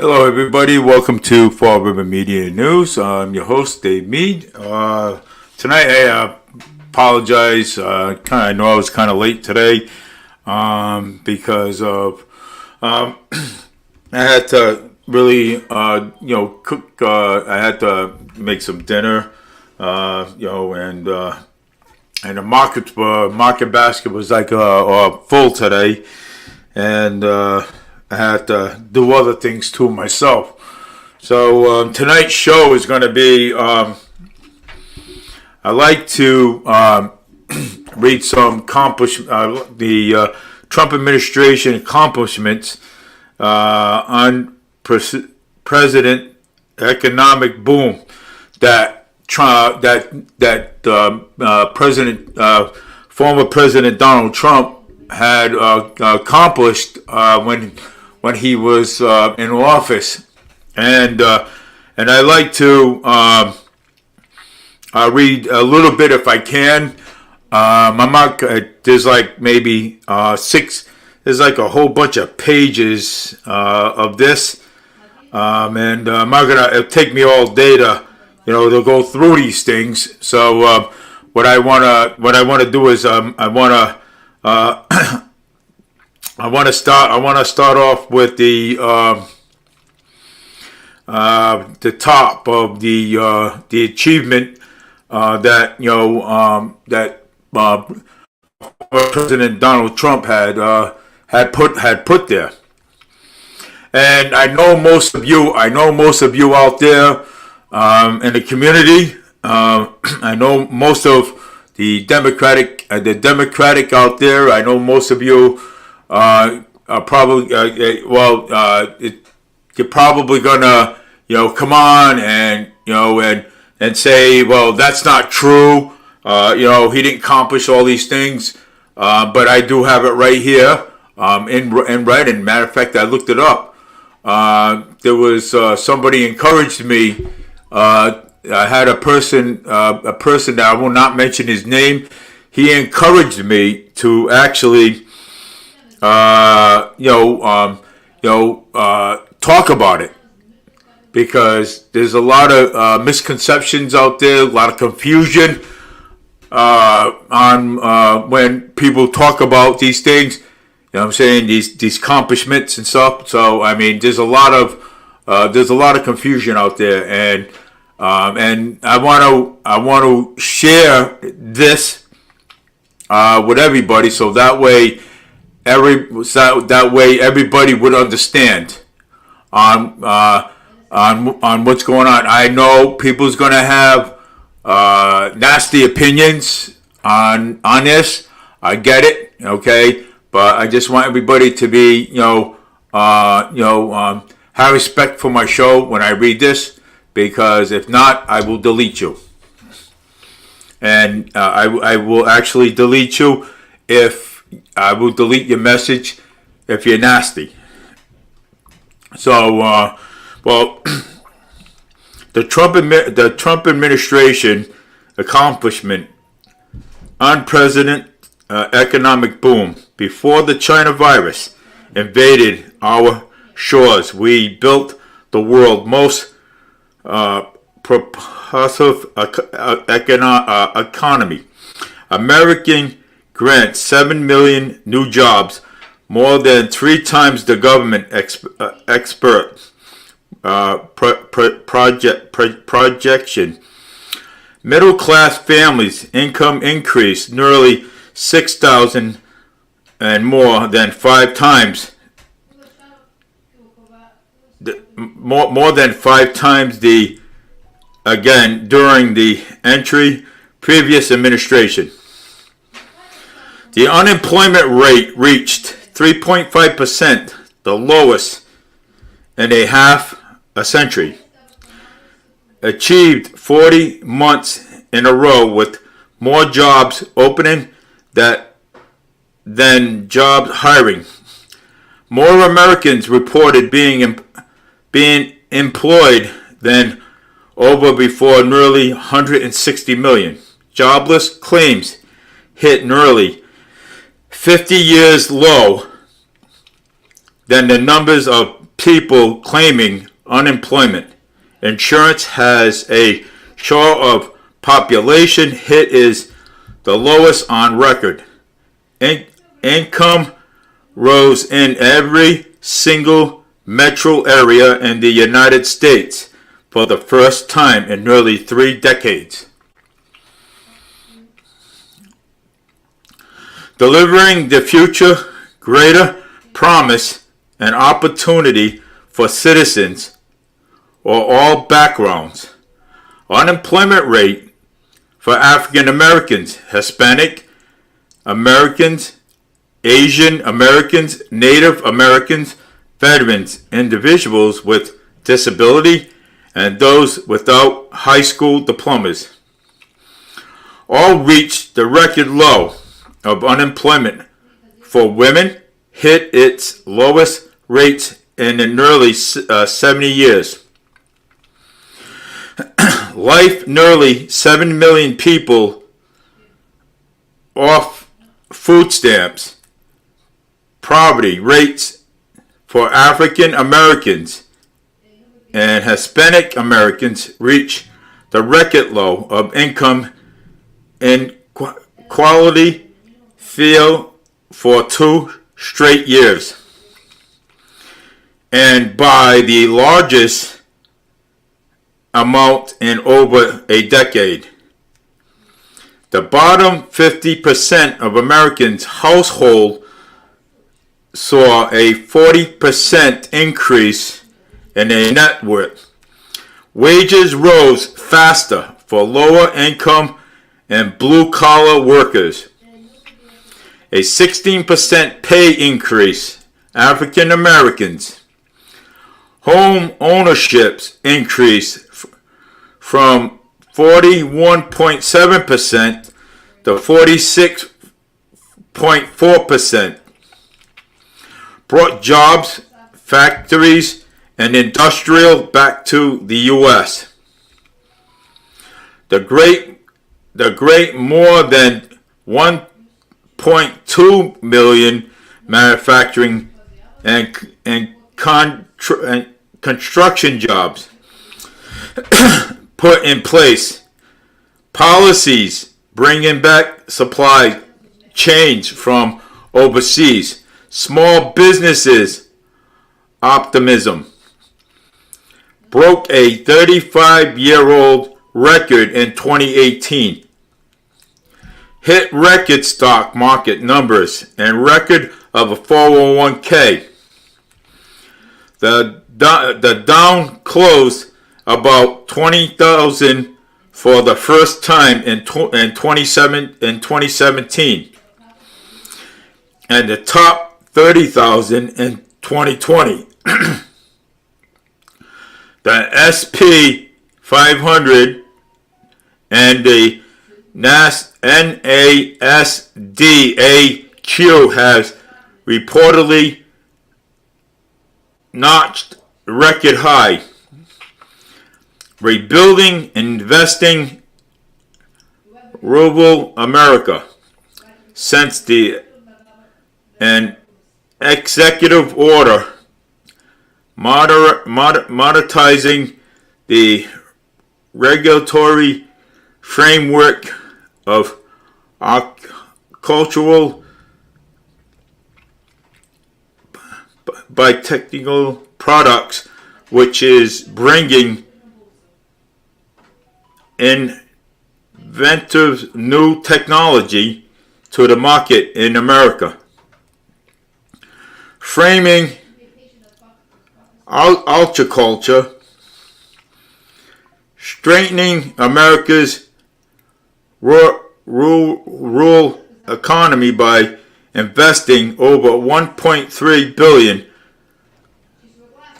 Hello, everybody. Welcome to Fall River Media News. I'm your host, Dave Mead. Tonight, I apologize. I know I was kind of late today because of I had to really, cook. I had to make some dinner, and the market basket was like full today, and I had to do other things too myself. So tonight's show is going to be, I like to read some the Trump administration accomplishments on President economic boom that former President Donald Trump had accomplished when he was in office, and I like to read a little bit if I can. I'm not. There's like maybe six. There's like a whole bunch of pages of this, and I'm not gonna. It'll take me all day to go through these things. So what I wanna do is I want to start off with the top of the achievement that President Donald Trump had put there. And I know most of you out there in the community. I know most of the Democratic out there. I know most of you. Probably you're probably gonna come on and say, well, that's not true. He didn't accomplish all these things, but I do have it right here in writing. Matter of fact, I looked it up. There was somebody encouraged me. I had a person that I will not mention his name. He encouraged me to actually talk about it, because there's a lot of misconceptions out there, a lot of confusion on when people talk about these things. What I'm saying, these accomplishments and stuff. So I mean, there's a lot of confusion out there, and I want to share this with everybody, so that way. That way everybody would understand on what's going on. I know people's going to have nasty opinions on this. I get it, okay, but I just want everybody to be have respect for my show when I read this, because if not, I will delete you, and I will actually delete you if. I will delete your message if you're nasty. So, the Trump administration accomplishment, unprecedented economic boom. Before the China virus invaded our shores, we built the world's most propulsive economy. American grants 7 million new jobs, more than 3 times the government expert projection. Middle-class families' income increased nearly 6,000 and more than 5 times. More than 5 times during the previous administration. The unemployment rate reached 3.5%, the lowest in a half a century. Achieved 40 months in a row with more jobs opening than jobs hiring. More Americans reported being employed than over before, nearly 160 million. Jobless claims hit nearly 50 years low than the numbers of people claiming unemployment. Insurance has a share of population hit is the lowest on record. Income rose in every single metro area in the United States for the first time in nearly 3 decades. Delivering the future greater promise and opportunity for citizens of all backgrounds. Unemployment rate for African Americans, Hispanic Americans, Asian Americans, Native Americans, veterans, individuals with disability, and those without high school diplomas, all reached the record low of unemployment. For women, hit its lowest rates in nearly 70 years. Life, nearly 7 million people off food stamps. Poverty rates for African Americans and Hispanic Americans reach the record low of income inequality field for 2 straight years, and by the largest amount in over a decade. The bottom 50% of Americans' household saw a 40% increase in their net worth. Wages rose faster for lower income and blue collar workers. A 16% pay increase. African Americans. Home ownerships increased from 41.7% to 46.4%. Brought jobs, factories, and industrial back to the U.S. The great more than 1.2 million manufacturing and construction jobs put in place. Policies bringing back supply chains from overseas. Small businesses optimism. Broke a 35-year-old record in 2018. Hit record stock market numbers and record of a 401k. The Dow closed about 20,000 for the first time in 2017, and the top 30,000 in 2020. The SP 500 and the NASDAQ has reportedly notched record high. Rebuilding, investing, rural America. Since an executive order monetizing the regulatory framework of agricultural by technical products, which is bringing inventive new technology to the market in America. Framing agriculture, strengthening America's rural economy by investing over $1.3 billion,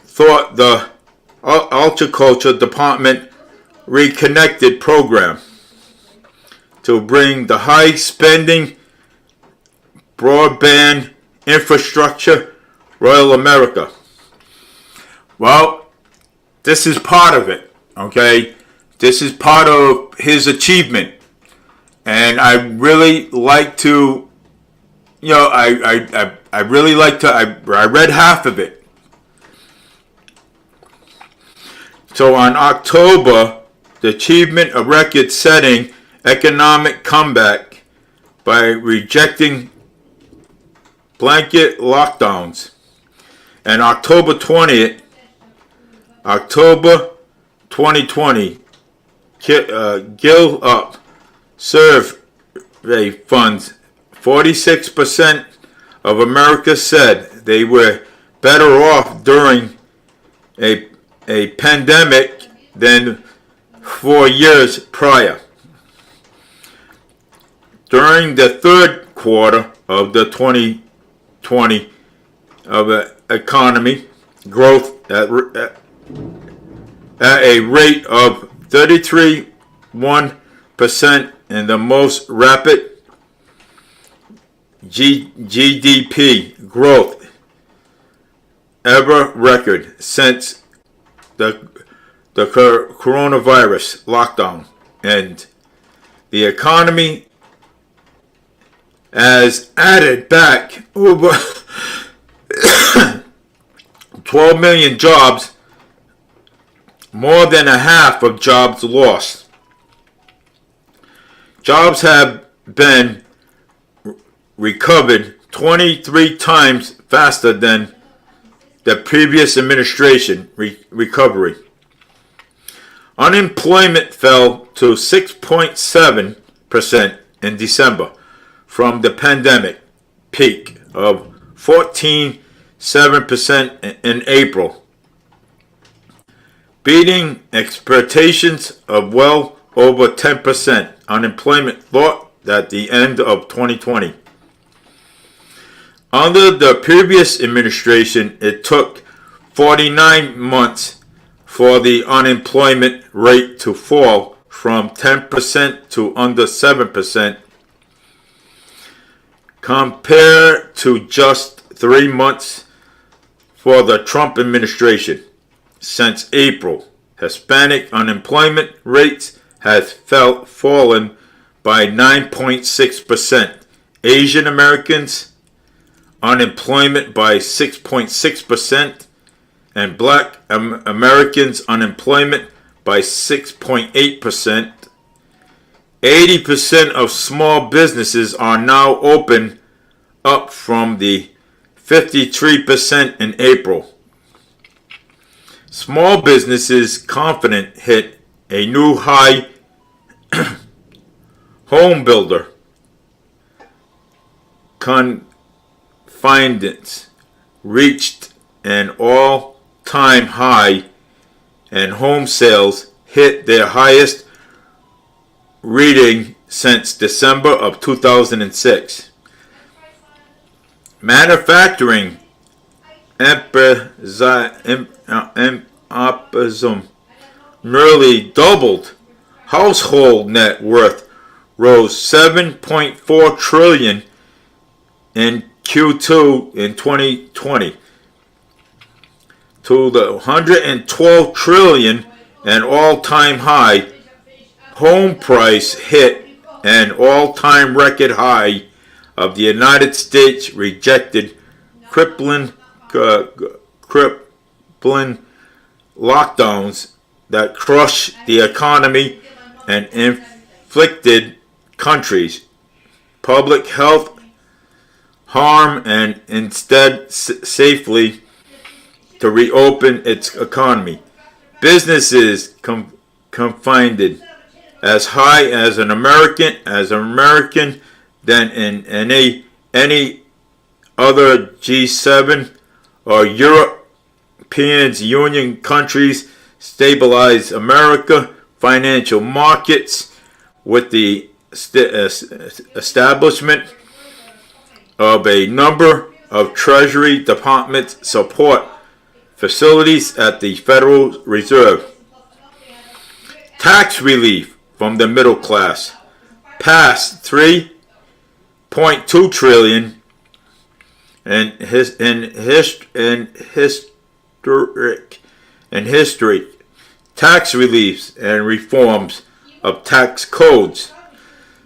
thought the Agriculture Department Reconnected program to bring the high-spending broadband infrastructure Royal America. Well, this is part of it, okay? This is part of his achievement. And I really like to, I really like to, I read half of it. So on October, the achievement of record-setting economic comeback by rejecting blanket lockdowns. And October 20th, October 2020, Gallup survey funds, 46% of America said they were better off during a pandemic than 4 years prior. During the third quarter of the 2020 economy growth at a rate of 33.1% in the most rapid GDP growth ever record since the coronavirus lockdown, and the economy has added back over 12 million jobs, more than a half of jobs lost. Jobs have been recovered 23 times faster than the previous administration recovery. Unemployment fell to 6.7% in December from the pandemic peak of 14.7% in April, beating expectations of well over 10% unemployment thought at the end of 2020. Under the previous administration, it took 49 months for the unemployment rate to fall from 10% to under 7%, compared to just 3 months for the Trump administration. Since April, Hispanic unemployment rates has fallen by 9.6%. Asian Americans unemployment by 6.6%, and Black Americans unemployment by 6.8%. 80% of small businesses are now open, up from the 53% in April. Small businesses confidence hit a new high. Home builder confidence reached an all-time high, and home sales hit their highest reading since December of 2006. Manufacturing optimism nearly doubled. Household net worth rose 7.4 trillion in Q2 in 2020 to the 112 trillion, an all-time high. Home price hit an all-time record high of the United States, rejected crippling lockdowns that crushed the economy and inflicted countries' public health harm, and instead safely to reopen its economy. Businesses confined as high as an American than in any other G7 or European Union countries. Stabilized America financial markets with the establishment of a number of Treasury Department support facilities at the Federal Reserve. Tax relief from the middle class passed 3.2 trillion in history. Tax reliefs and reforms of tax codes.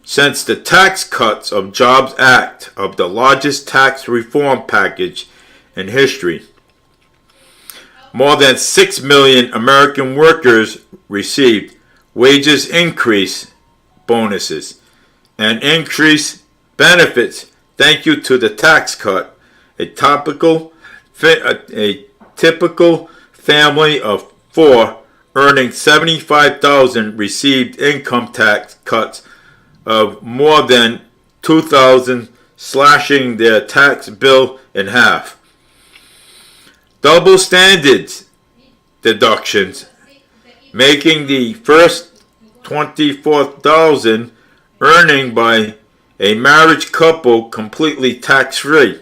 Since the Tax Cuts of Jobs Act, of the largest tax reform package in history. More than 6 million American workers received wages increase bonuses and increased benefits thanks to the tax cut. A typical family of 4 earning $75,000 received income tax cuts of more than $2,000, slashing their tax bill in half. Double standards deductions, making the first $24,000 earning by a married couple completely tax-free.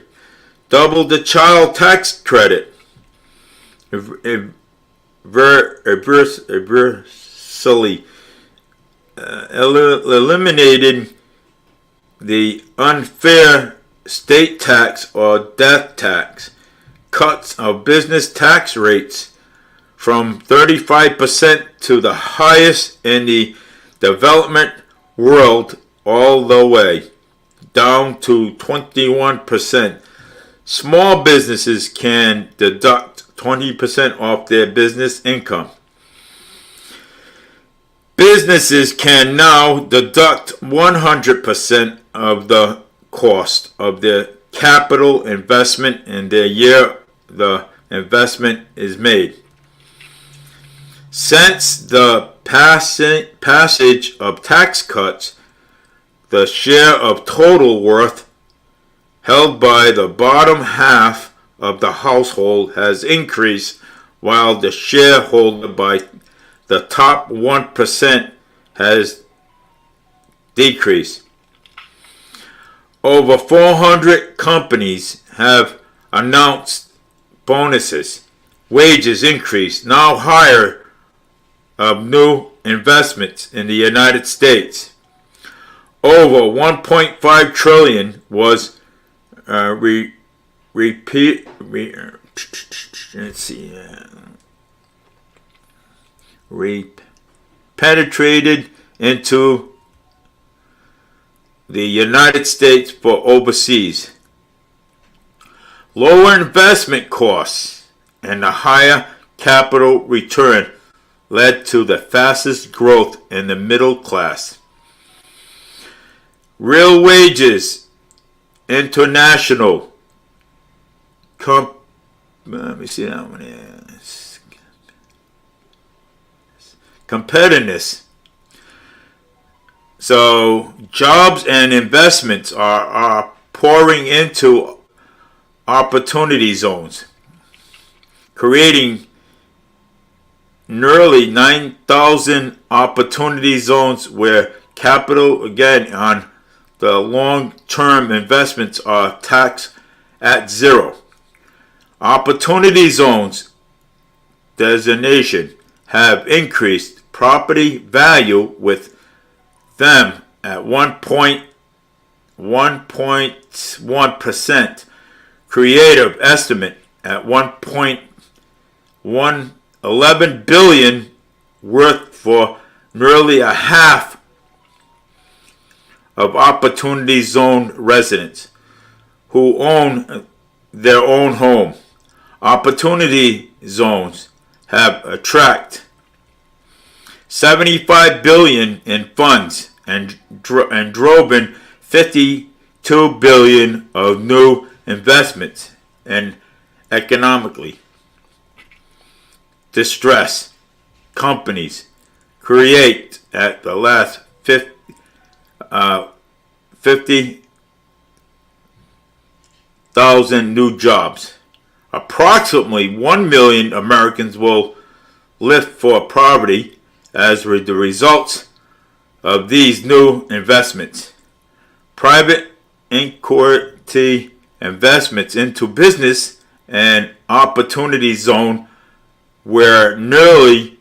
Double the child tax credit, universally eliminated the unfair state tax or death tax. Cuts of business tax rates from 35% to the highest in the development world all the way down to 21%. Small businesses can deduct 20% off their business income. Businesses can now deduct 100% of the cost of their capital investment in the year the investment is made. Since the passage of tax cuts, the share of total worth held by the bottom half of the household has increased, while the shareholder by the top 1% has decreased. Over 400 companies have announced bonuses, wages increase, now higher of new investments in the United States. Over 1.5 trillion was penetrated into the United States for overseas. Lower investment costs and a higher capital return led to the fastest growth in the middle class. Real wages international competitiveness. So jobs and investments are pouring into opportunity zones, creating nearly 9,000 opportunity zones where capital, again, on the long-term investments are taxed at zero. Opportunity zones designation have increased property value with them at 1.1%. Creative estimate at 1.111 billion worth for nearly a half of opportunity zone residents who own their own home. Opportunity zones have attracted 75 billion in funds and drove in 52 billion of new investments and economically distressed companies create at the last 50,000 new jobs. Approximately 1 million Americans will live for poverty as the results of these new investments. Private equity investments into business and opportunity zone were nearly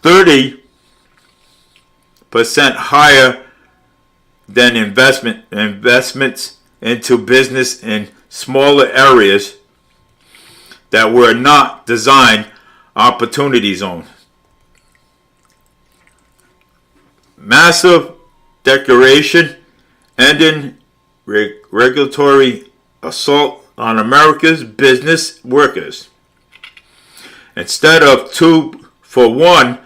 30% higher than investments into business in smaller areas that were not designed opportunity zones. Massive declaration ending regulatory assault on America's business workers. Instead of 2 for 1,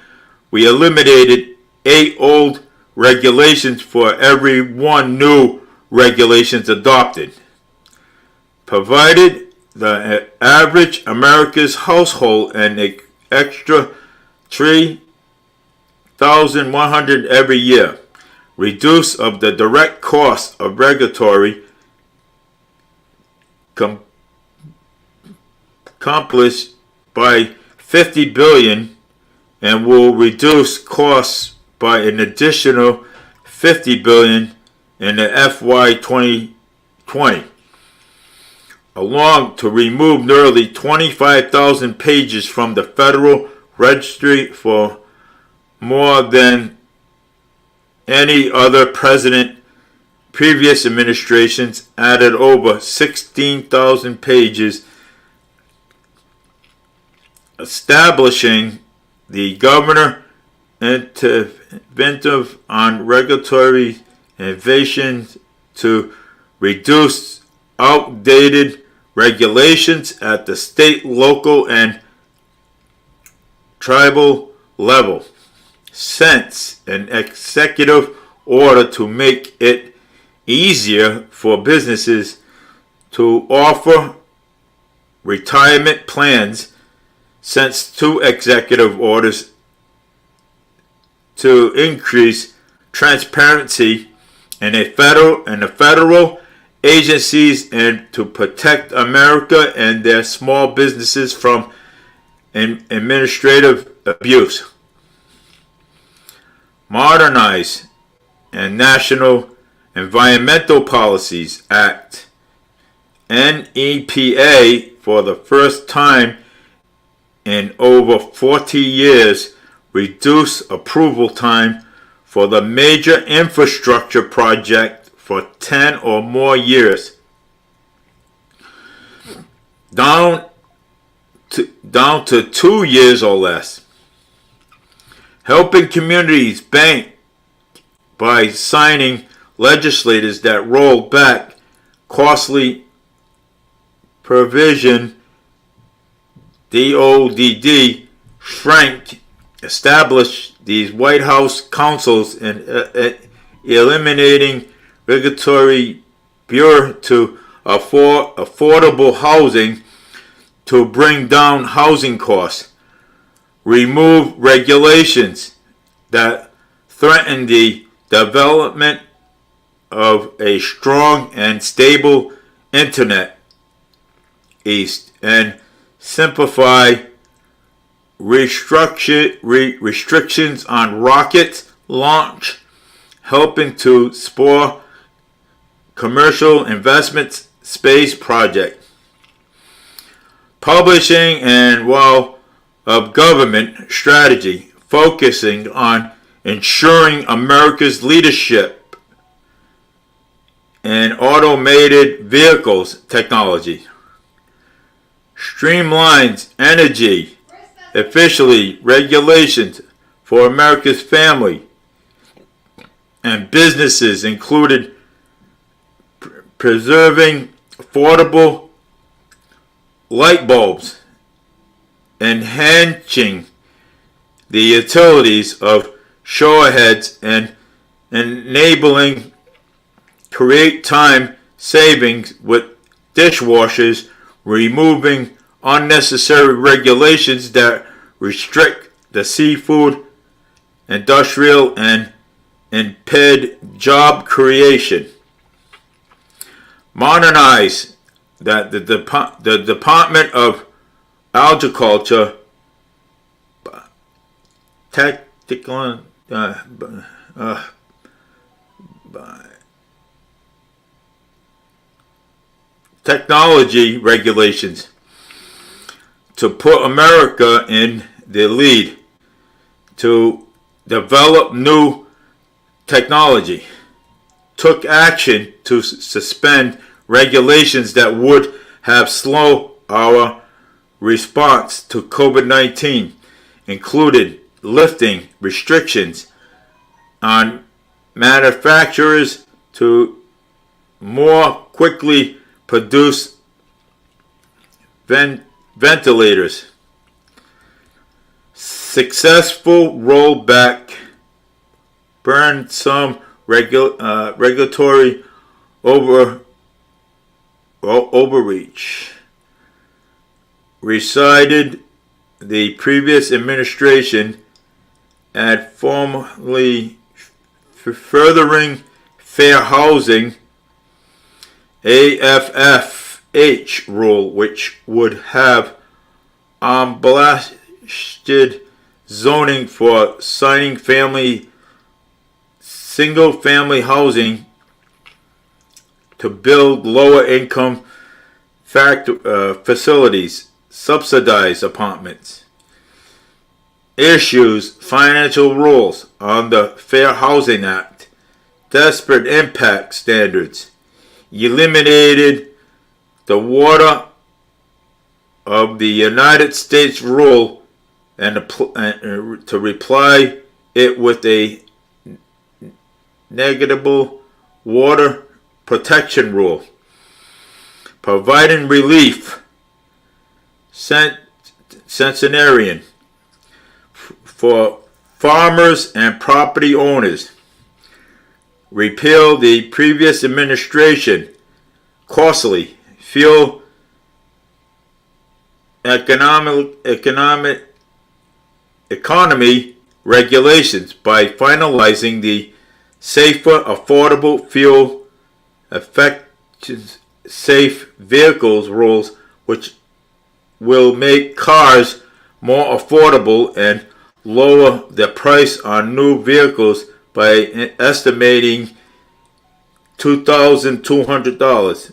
we eliminated 8 old regulations for every 1 new regulations adopted. Provided the average America's household an extra $3,100 every year, reduce of the direct cost of regulatory accomplished by $50 billion, and will reduce costs by an additional $50 billion in the FY 2020, along to remove nearly 25,000 pages from the Federal Registry for more than any other president. Previous administrations added over 16,000 pages, establishing the governor interventive on regulatory innovation to reduce outdated regulations at the state, local, and tribal level. Since an executive order to make it easier for businesses to offer retirement plans, since 2 executive orders to increase transparency in the federal agencies and to protect America and their small businesses from administrative abuse. Modernize and National Environmental Policies Act, NEPA, for the first time in over 40 years, reduce approval time for the major infrastructure project for 10 or more years, down to 2 years or less. Helping communities bank by signing legislators that roll back costly provision, DODD, shrank, established these White House councils, and eliminating regulatory bureau to affordable housing to bring down housing costs, remove regulations that threaten the development of a strong and stable internet east, and simplify restrictions on rocket launch, helping to spur commercial investments space project. Publishing and of government strategy focusing on ensuring America's leadership in automated vehicles technology. Streamlines energy efficiency regulations for America's family and businesses, included preserving affordable light bulbs, enhancing the utilities of showerheads, and enabling create time savings with dishwashers, removing unnecessary regulations that restrict the seafood industrial and impede job creation. Modernize that the Department of Agriculture, technology regulations to put America in the lead, to develop new technology, took action to suspend regulations that would have slowed our response to COVID-19, included lifting restrictions on manufacturers to more quickly produce ventilators, successful rollback burned some regulatory overreach. Recited the previous administration at formally furthering fair housing AFFH rule, which would have blasted zoning for signing single-family housing to build lower-income facilities, subsidized apartments. Issues financial rules on the Fair Housing Act, disparate impact standards, eliminated the Water of the United States rule and to reply it with a negligible water protection rule, providing relief centenarian for farmers and property owners, repeal the previous administration costly fuel economy regulations by finalizing the Safer, Affordable Fuel Effective Safe Vehicles rules, which will make cars more affordable and lower the price on new vehicles by estimating $2,200.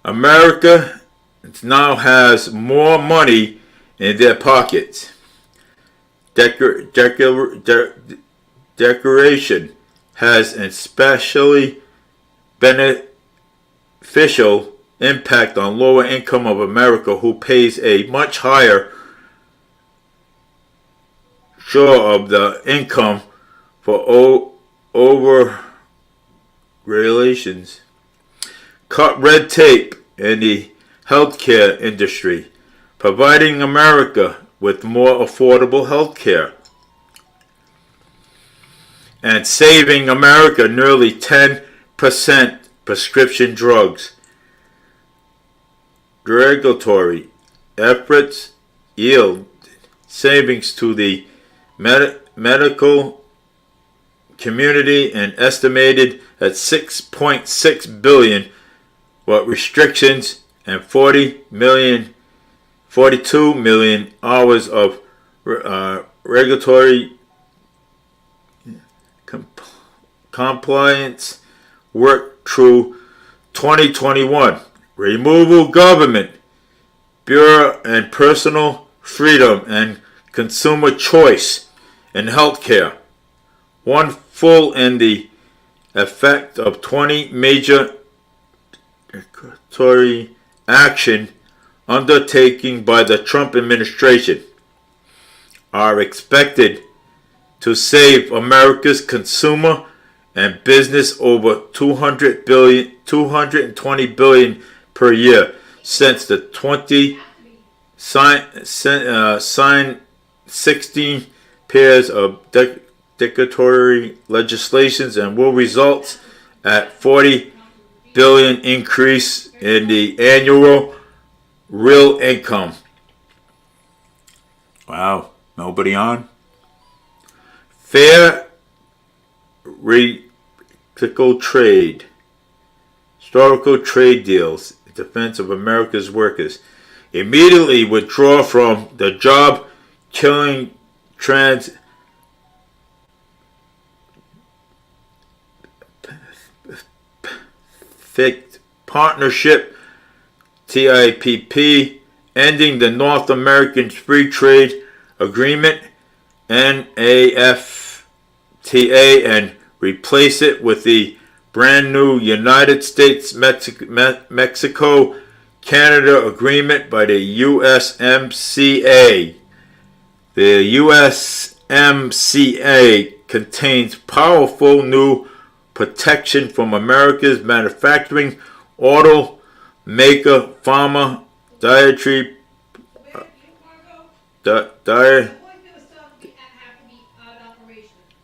America now has more money in their pockets. Declaration has an especially beneficial impact on lower income of America, who pays a much higher share of the income for over regulations. Cut red tape in the healthcare industry, providing America with more affordable healthcare, and saving America nearly 10% prescription drugs. Regulatory efforts yield savings to the medical community and estimated at $6.6 billion, what restrictions and 42 million hours of regulatory compliance work through 2021. Removal government, bureau and personal freedom and consumer choice in healthcare. One full in the effect of 20 major regulatory action undertaken by the Trump administration are expected to save America's consumer and business over $220 billion per year since the 16 pairs of declaratory legislations, and will result at $40 billion increase in the annual real income. Wow, nobody on? Fair reciprocal trade, historical trade deals in defense of America's workers. Immediately withdraw from the job-killing Trans-Pacific Partnership, TIPP, ending the North American Free Trade Agreement, NAFTA, and replace it with the brand new United States Mexico Canada Agreement by the USMCA. The USMCA contains powerful new protection from America's manufacturing, auto maker, pharma, dietary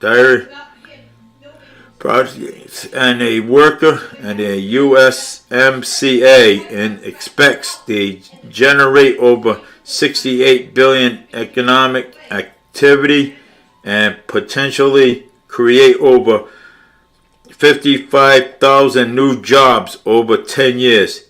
dietary projects and a worker and a USMCA and expects to generate over 68 billion economic activity and potentially create over 55,000 new jobs over 10 years.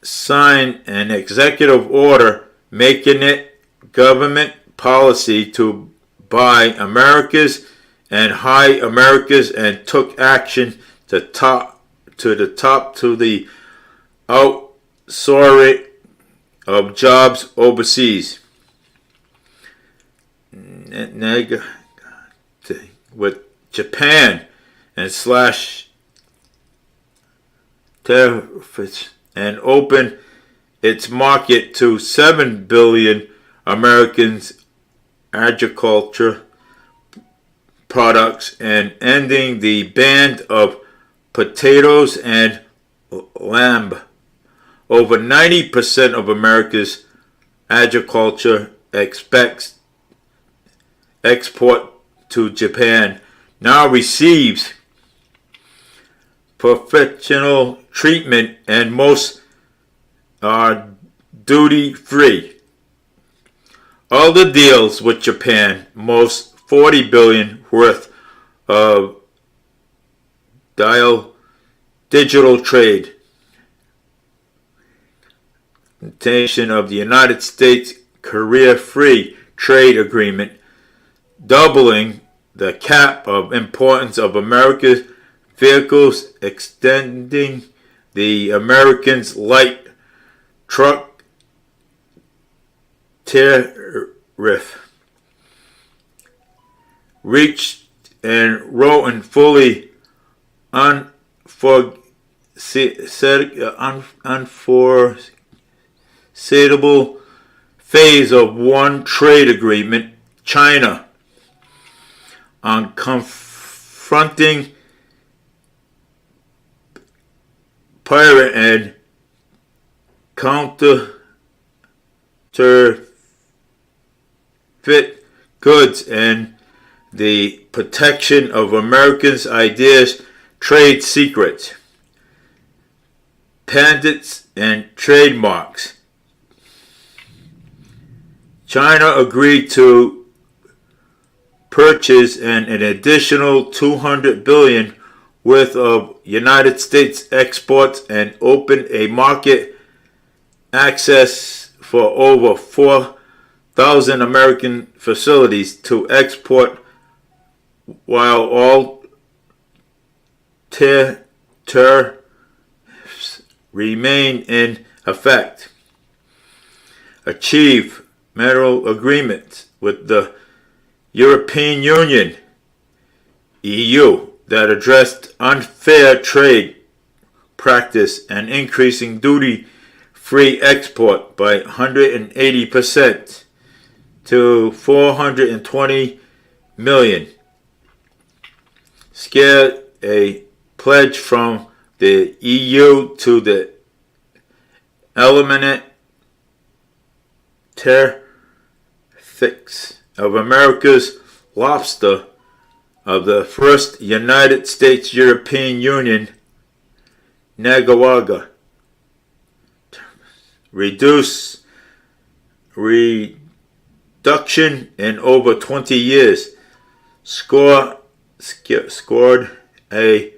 Sign an executive order making it government policy to buy America's and high Americas and took action to the outsourcing of jobs overseas. With Japan and slash tariffs and open its market to 7 billion Americans agriculture products and ending the ban of potatoes and lamb. Over 90% of America's agriculture export to Japan now receives professional treatment and most are duty-free. Other deals with Japan, most 40 billion worth of digital trade. Implementation of the United States Korea Free Trade Agreement, doubling the cap of imports of America's vehicles, extending the Americans' light truck tariff. Reached and wrote and fully unforeseeable phase of one trade agreement, China, on confronting pirate and counterfeit goods and the protection of Americans' ideas, trade secrets, patents, and trademarks. China agreed to purchase an additional 200 billion worth of United States exports and open a market access for over 4,000 American facilities to export while all tariffs remain in effect. Achieve bilateral agreements with the European Union, EU, that addressed unfair trade practice and increasing duty-free export by 180% to 420 million. Scared a pledge from the EU to the eliminate tariffs of America's lobster of the first United States European Union Nicaragua. Reduction in over 20 years. Scored a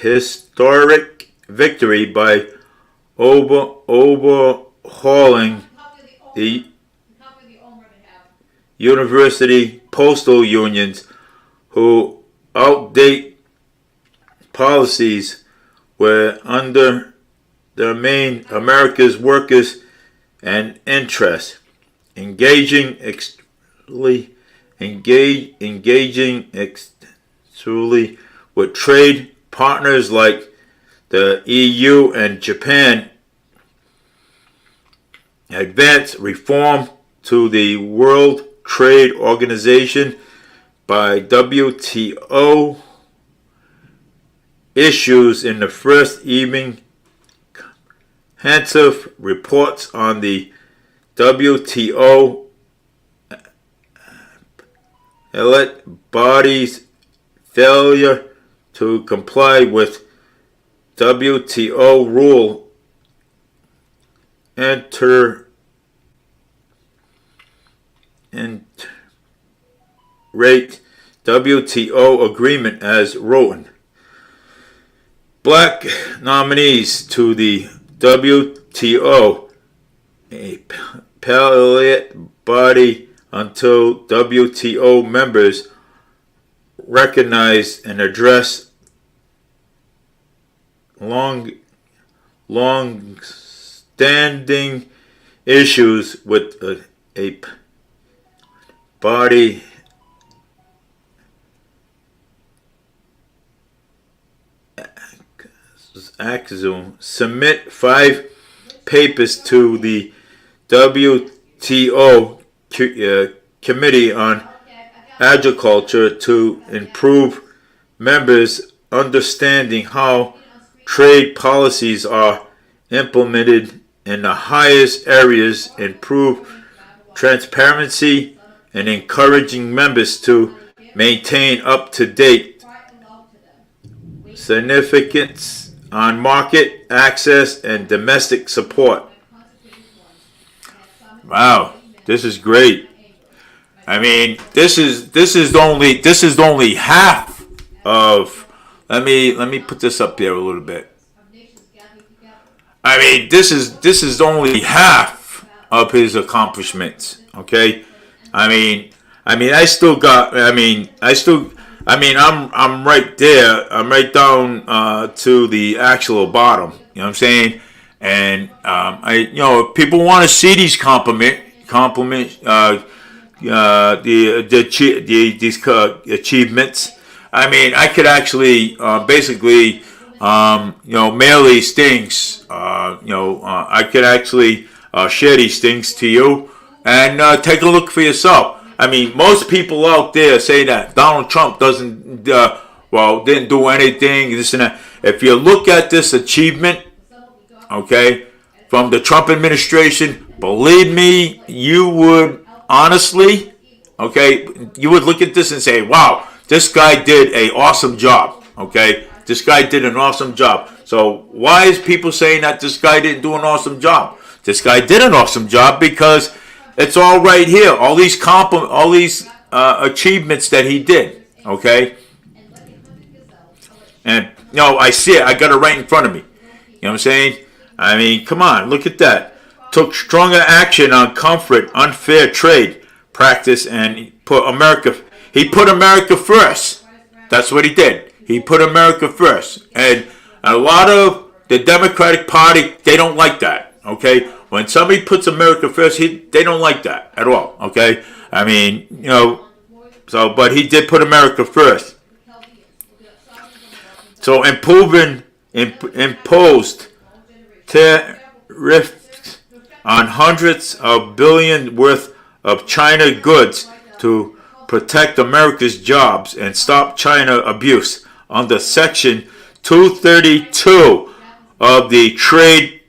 historic victory by overhauling the university postal unions who outdate policies were under the main America's workers and interests, engaging extensively with trade partners like the EU and Japan, advance reform to the World Trade Organization by WTO, issues in the first evening comprehensive reports on the WTO elite body's failure to comply with WTO rule rate WTO agreement as written. Black nominees to the WTO, a palliate body until WTO members recognize and address long-standing issues with a body Axum submit 5 papers to the WTO Committee on Agriculture to improve members' understanding how trade policies are implemented in the highest areas, improve transparency, and encouraging members to maintain up-to-date significance on market access and domestic support. Wow, this is great. I mean, this is only half of. Let me put this up there a little bit. I mean, this is only half of his accomplishments. Okay, I mean, I still got. I'm right there. I'm right down to the actual bottom. You know what I'm saying? And people want to see these these achievements. I mean, I could actually mail these things. I could actually share these things to you and take a look for yourself. I mean, most people out there say that Donald Trump didn't do anything, this and that. If you look at this achievement, okay, from the Trump administration, believe me, you would honestly, okay, you would look at this and say, wow, this guy did an awesome job, okay? This guy did an awesome job. So why is people saying that this guy didn't do an awesome job? This guy did an awesome job because it's all right here. All these achievements that he did. Okay? And, I see it. I got it right in front of me. You know what I'm saying? I mean, come on. Look at that. Took stronger action on comfort, unfair trade practice, and he put America first. That's what he did. He put America first. And a lot of the Democratic Party, they don't like that. Okay? When somebody puts America first, they don't like that at all, okay? I mean, but he did put America first. So imposed tariffs on hundreds of billions worth of China goods to protect America's jobs and stop China abuse under Section 232 of the Trade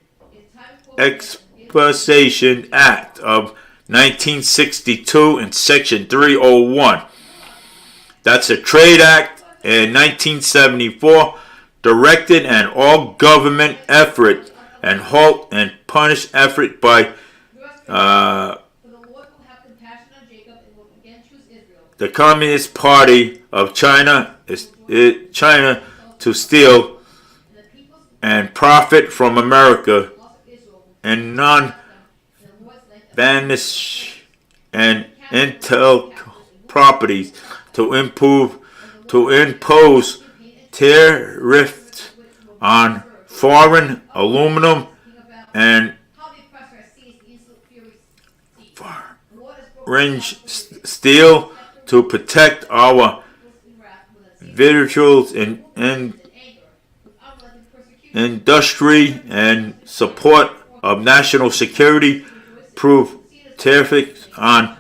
Exportation Act of 1962 and Section 301. That's a Trade Act in 1974, directed an all-government effort and halt and punish effort by the Communist Party of China to steal and profit from America and non-vanish and intel properties to impose tariffs on foreign aluminum and range steel to protect our virtuals in industry and support of national security, prove tariffs on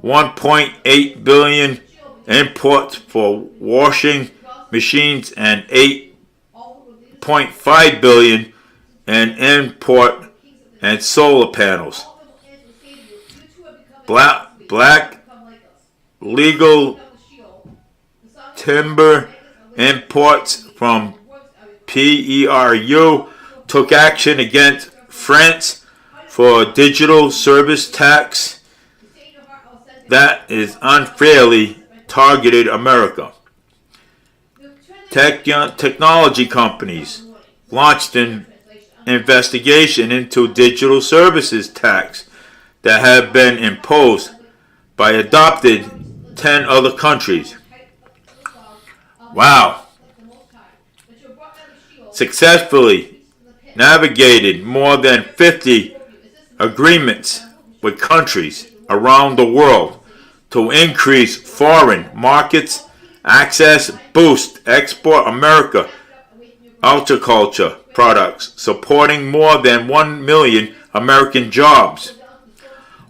1.8 billion imports for washing machines and 8.5 billion and import and solar panels. Black legal timber imports from Peru took action against France for a digital service tax that is unfairly targeted America. Technology companies launched an investigation into digital services tax that have been imposed by adopted 10 other countries. Wow. Successfully navigated more than 50 agreements with countries around the world to increase foreign markets access, boost export America agriculture products, supporting more than 1 million American jobs.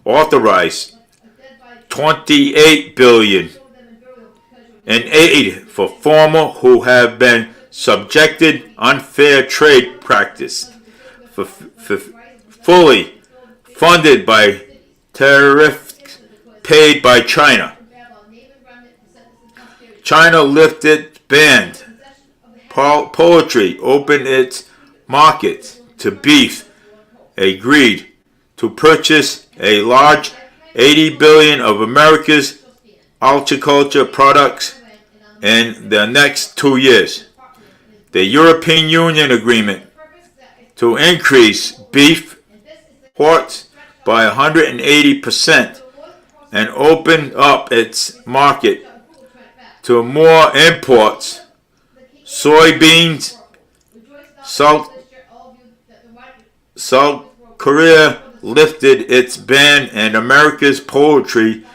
Authorized $28 billion in aid for farmers who have been subjected unfair trade practice, fully funded by tariffs paid by China. China lifted ban. Poultry opened its markets to beef. Agreed to purchase a large $80 billion of America's agriculture products in the next 2 years. The European Union agreement to increase beef imports by 180% and open up its market to more imports. Soybeans. South Korea lifted its ban on America's poultry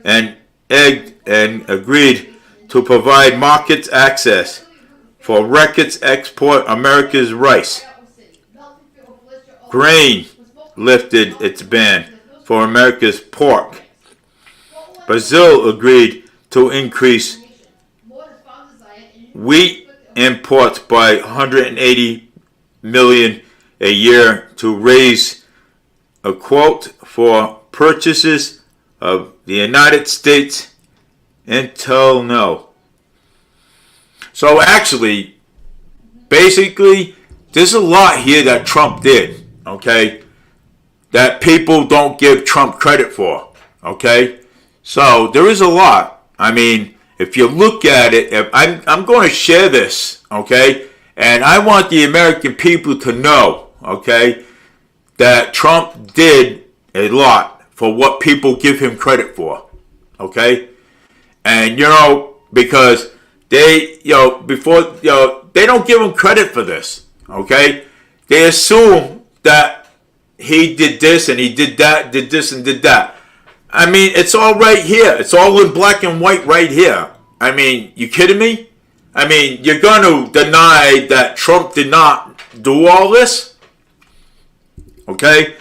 and egg and agreed to provide market access for records export America's rice. Grain lifted its ban for America's pork. Brazil agreed to increase wheat imports by 180 million a year to raise a quote for purchases of the United States until now. So actually, basically, there's a lot here that Trump did, okay, that people don't give Trump credit for, okay? So there is a lot. I mean, if you look at it, if I'm going to share this, okay? And I want the American people to know, okay, that Trump did a lot for what people give him credit for, okay? And, because they, before, they don't give him credit for this, okay? They assume that he did this and he did that, did this and did that. I mean, it's all right here. It's all in black and white right here. I mean, you kidding me? I mean, you're going to deny that Trump did not do all this? Okay?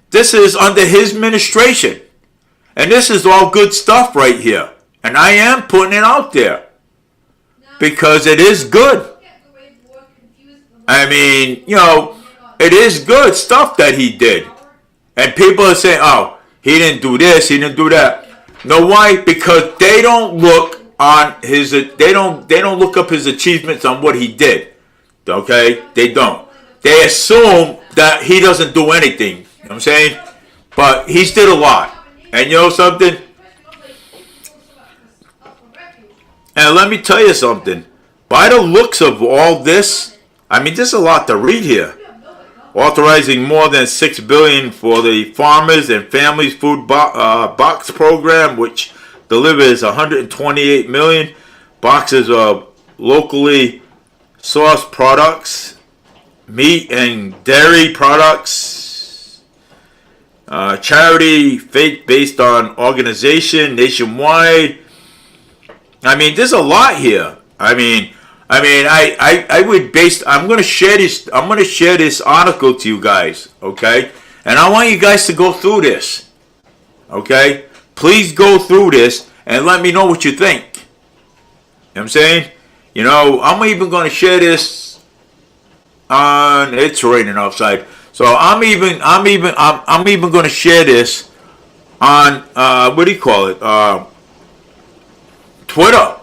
This is under his administration. And this is all good stuff right here. And I am putting it out there. Because it is good. I mean, it is good stuff that he did. And people are saying, oh, he didn't do this, he didn't do that. Know why? Because they don't look on his, they don't look up his achievements on what he did. Okay? They don't. They assume that he doesn't do anything. You know what I'm saying? But he's did a lot. And you know something? And let me tell you something. By the looks of all this, I mean, there's a lot to read here. Authorizing more than $6 billion for the Farmers and Families Food Box Program, which delivers 128 million boxes of locally sourced products, meat and dairy products, charity, faith-based on organization nationwide. I mean, there's a lot here. I would I'm going to share this article to you guys, okay? And I want you guys to go through this, okay? Please go through this and let me know what you think. You know what I'm saying? I'm even going to share this It's raining outside. So I'm even going to share this on what do you call it? Twitter,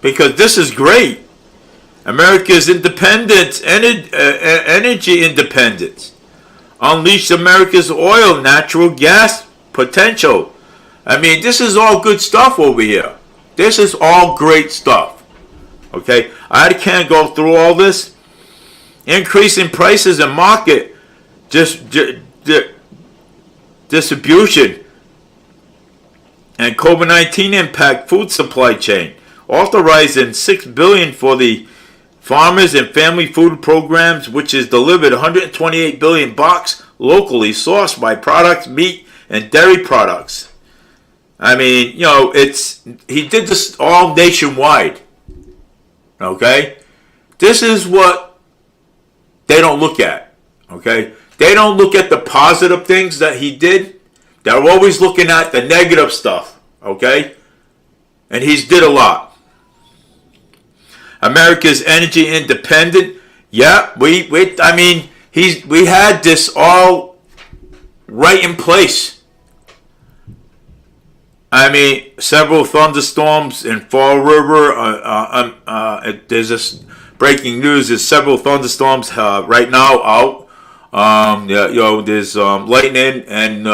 because this is great. America's independence, energy independence. Unleash America's oil, natural gas potential. I mean, this is all good stuff over here. This is all great stuff. Okay, I can't go through all this. Increasing prices and market distribution and COVID-19 impact food supply chain. Authorizing $6 billion for the Farmers and Family Food Programs, which is delivered 128 billion bucks locally sourced by products, meat, and dairy products. I mean, he did this all nationwide. Okay? This is what they don't look at. Okay? They don't look at the positive things that he did. They're always looking at the negative stuff. Okay? And he's did a lot. America's energy independent. Yeah, we had this all right in place. I mean, several thunderstorms in Fall River. There's this breaking news. There's several thunderstorms right now out. There's lightning and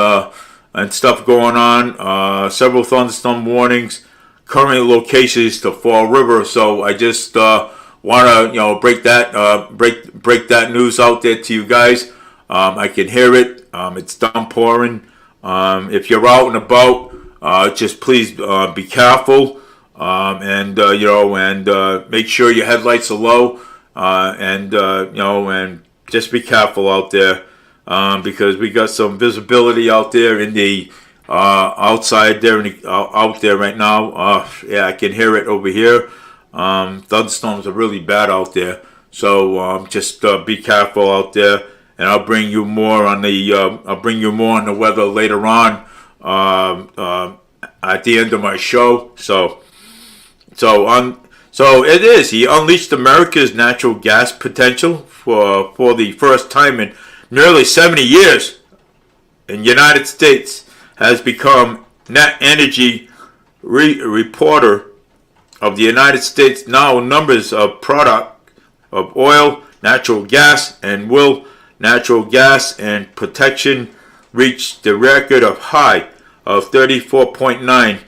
stuff going on. Several thunderstorm warnings. Current locations to Fall River. So I just want to break that news out there to you guys. I can hear it. It's downpouring. If you're out and about, just please be careful, and make sure your headlights are low, and just be careful out there, because we got some visibility out there in the outside there, out there right now. I can hear it over here. Thunderstorms are really bad out there, so just be careful out there. And I'll bring you more on the weather later on. At the end of my show. So it is. He unleashed America's natural gas potential for the first time in nearly 70 years. In the United States has become net energy reporter of the United States. Now numbers of product of oil, natural gas, and natural gas and protection reached the record of high of 34.9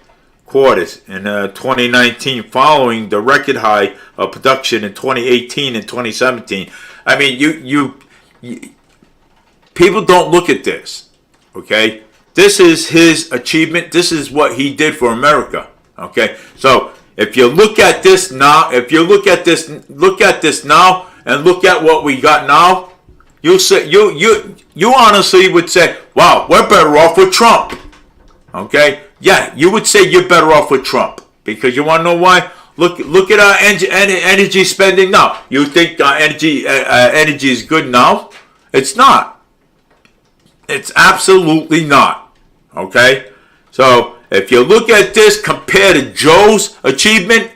quarters in 2019, following the record high of production in 2018 and 2017. I mean, you people don't look at this, okay? This is his achievement. This is what he did for America, okay? So if you look at this now, and look at what we got now, you say you honestly would say, wow, we're better off with Trump. Okay? Yeah, you would say you're better off with Trump. Because you want to know why? Look at our energy spending now. You think our energy is good now? It's not. It's absolutely not. Okay? So, if you look at this compared to Joe's achievement,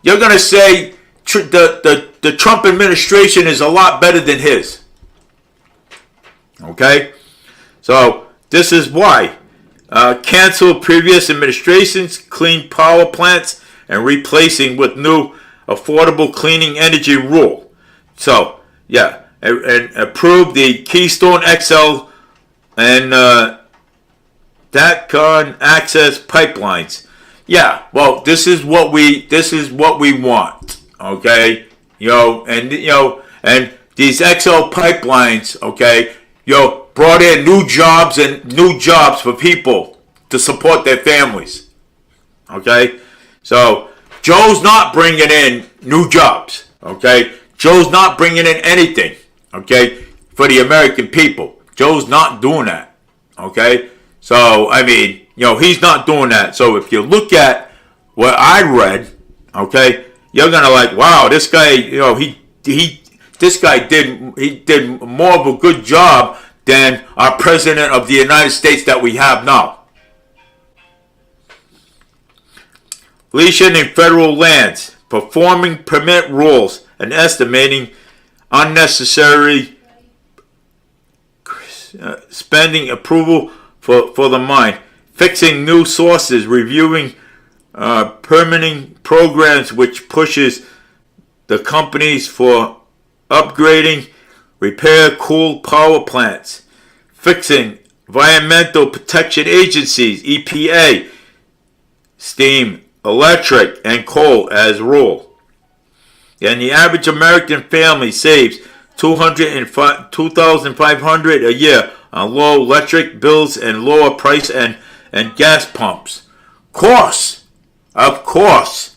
you're going to say the Trump administration is a lot better than his. Okay? So, this is why. Cancel previous administration's clean power plants and replacing with new affordable cleaning energy rule. So, yeah, and approve the Keystone XL and DATCON access pipelines. Yeah, well, this is what we want. Okay, and these XL pipelines. Okay, brought in new jobs for people to support their families. Okay, so Joe's not bringing in new jobs. Okay, Joe's not bringing in anything. Okay, for the American people, Joe's not doing that. Okay, so I mean, he's not doing that. So if you look at what I read, okay, you're gonna like, wow, this guy, this guy did more of a good job than our president of the United States that we have now. Leasing in federal lands, performing permit rules, and estimating unnecessary spending approval for the mine, fixing new sources, reviewing permitting programs which pushes the companies for upgrading, repair coal power plants, fixing environmental protection agencies, EPA, steam, electric, and coal as rule. And the average American family saves $2,500 a year on low electric bills and lower price and gas pumps. Of course.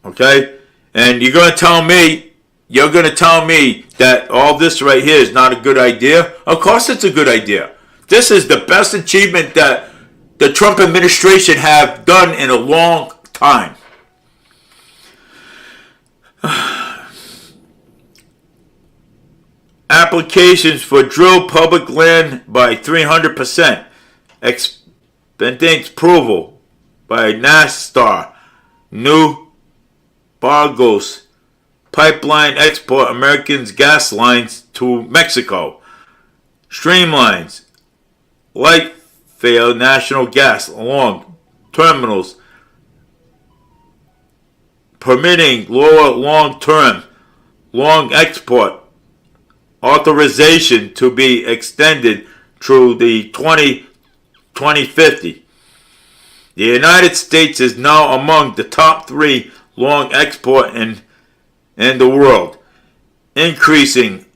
Okay? And you're going to tell me that all this right here is not a good idea? Of course it's a good idea. This is the best achievement that the Trump administration have done in a long time. Applications for drill public land by 300%. Expending approval by NASTAR. New Bargos pipeline export Americans gas lines to Mexico. Streamlines light fail national gas along terminals, permitting lower long export authorization to be extended through the 2050. The United States is now among the top 3 long export in the world, increasing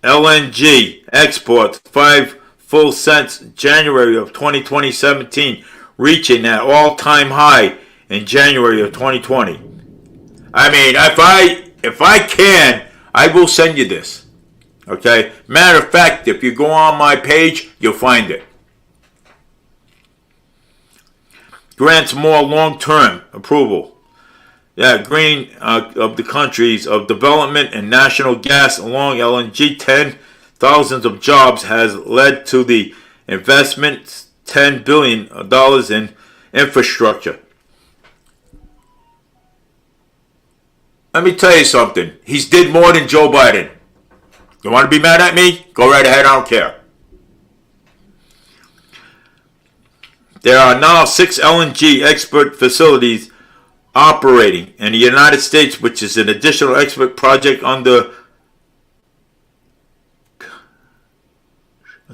LNG exports 5 full cents January of 2017, reaching an all-time high in January of 2020. I mean, if I can, I will send you this. Okay? Matter of fact, if you go on my page, you'll find it. Grants more long-term approval. Green of the countries of development and national gas along LNG, thousands of jobs has led to the investment $10 billion in infrastructure. Let me tell you something. He's did more than Joe Biden. You want to be mad at me? Go right ahead. I don't care. There are now 6 LNG export facilities operating in the United States, which is an additional export project under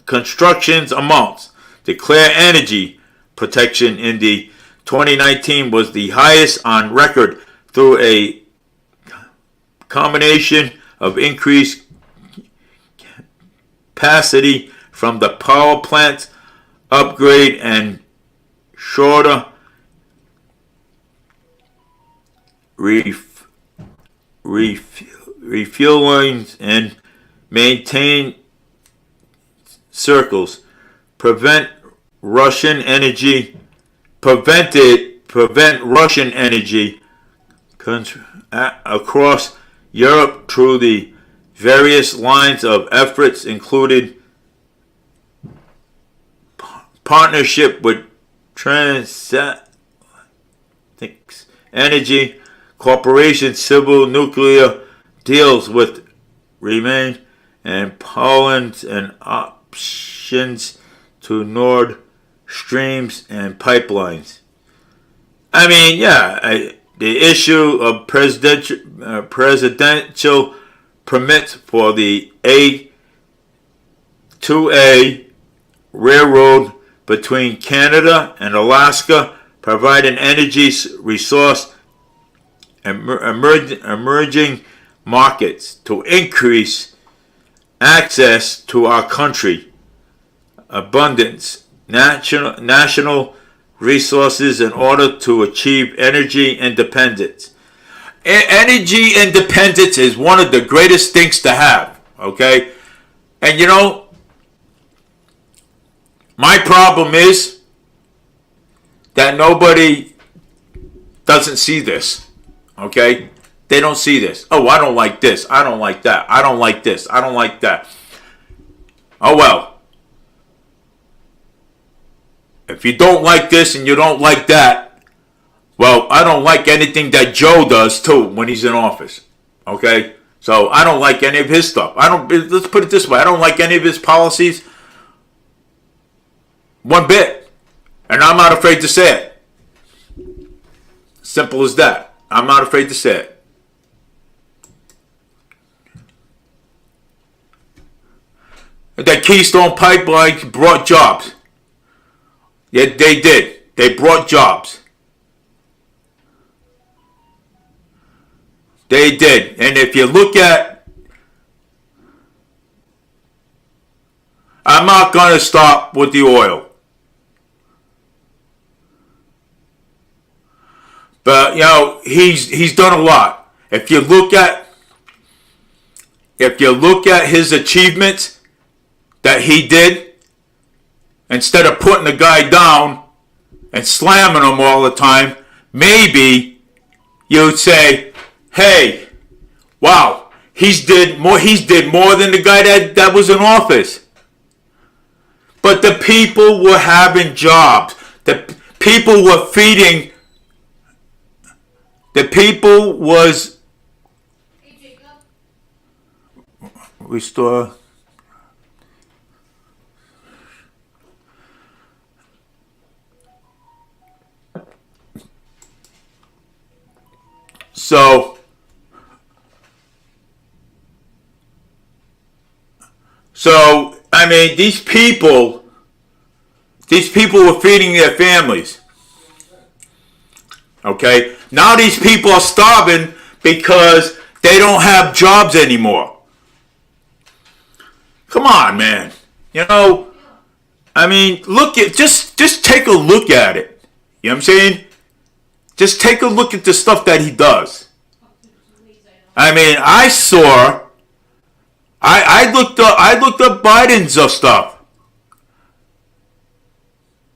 construction's amounts. Declare energy protection in the 2019 was the highest on record through a combination of increased capacity from the power plants upgrade and shorter refueling and maintain circles, prevent Russian energy across Europe through the various lines of efforts, including partnership with Transatlantic Energy Corporation, civil nuclear deals with Remain and Poland, and options to Nord Streams and pipelines. I mean, the issue of presidential permits for the A2A railroad between Canada and Alaska, provide an energy resource emerging markets to increase access to our country, abundance, national resources in order to achieve energy independence. Energy independence is one of the greatest things to have, okay? And you know, my problem is that nobody doesn't see this, okay? They don't see this. Oh, I don't like this. I don't like that. I don't like this. I don't like that. Oh, well. If you don't like this and you don't like that, well, I don't like anything that Joe does, too, when he's in office. Okay? So I don't like any of his stuff. Let's put it this way. I don't like any of his policies one bit. And I'm not afraid to say it. Simple as that. I'm not afraid to say it. That Keystone Pipeline brought jobs. Yeah, they did. They brought jobs. They did. And if you look at... I'm not going to stop with the oil. But, he's done a lot. If you look at his achievements that he did, instead of putting the guy down and slamming him all the time, maybe you'd say, hey, wow, he did more than the guy that was in office. But the people were having jobs. The people were feeding. The people was. Hey, Jacob. Restore. So I mean, these people were feeding their families. Okay? Now these people are starving because they don't have jobs anymore. Come on, man. I mean, just take a look at it. You know what I'm saying? Just take a look at the stuff that he does. I mean, I looked up Biden's stuff.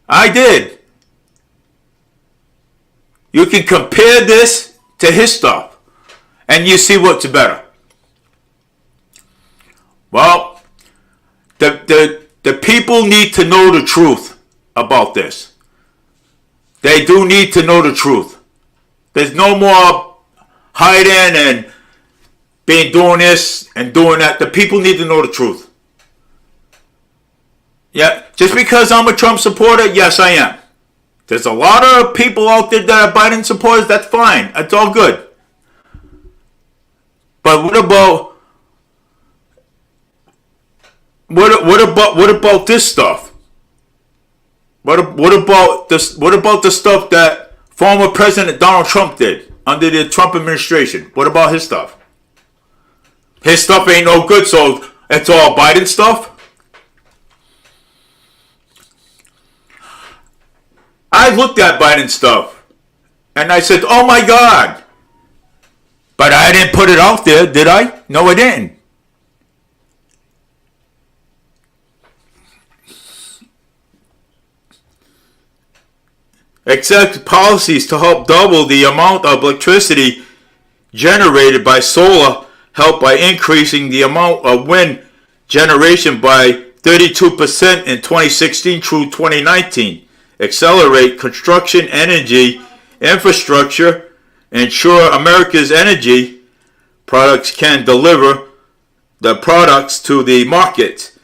I did. You can compare this to his stuff, and you see what's better. Well, the people need to know the truth about this. They do need to know the truth. There's no more hiding and doing this and doing that. The people need to know the truth. Yeah, just because I'm a Trump supporter, yes, I am. There's a lot of people out there that are Biden supporters. That's fine. That's all good. But what about this stuff? What about this? What about the stuff that former President Donald Trump did under the Trump administration? What about his stuff? His stuff ain't no good, so it's all Biden stuff? I looked at Biden stuff and I said, oh my God. But I didn't put it out there, did I? No, I didn't. Accept policies to help double the amount of electricity generated by solar, help by increasing the amount of wind generation by 32% in 2016 through 2019. Accelerate construction energy infrastructure, ensure America's energy products can deliver the products to the market.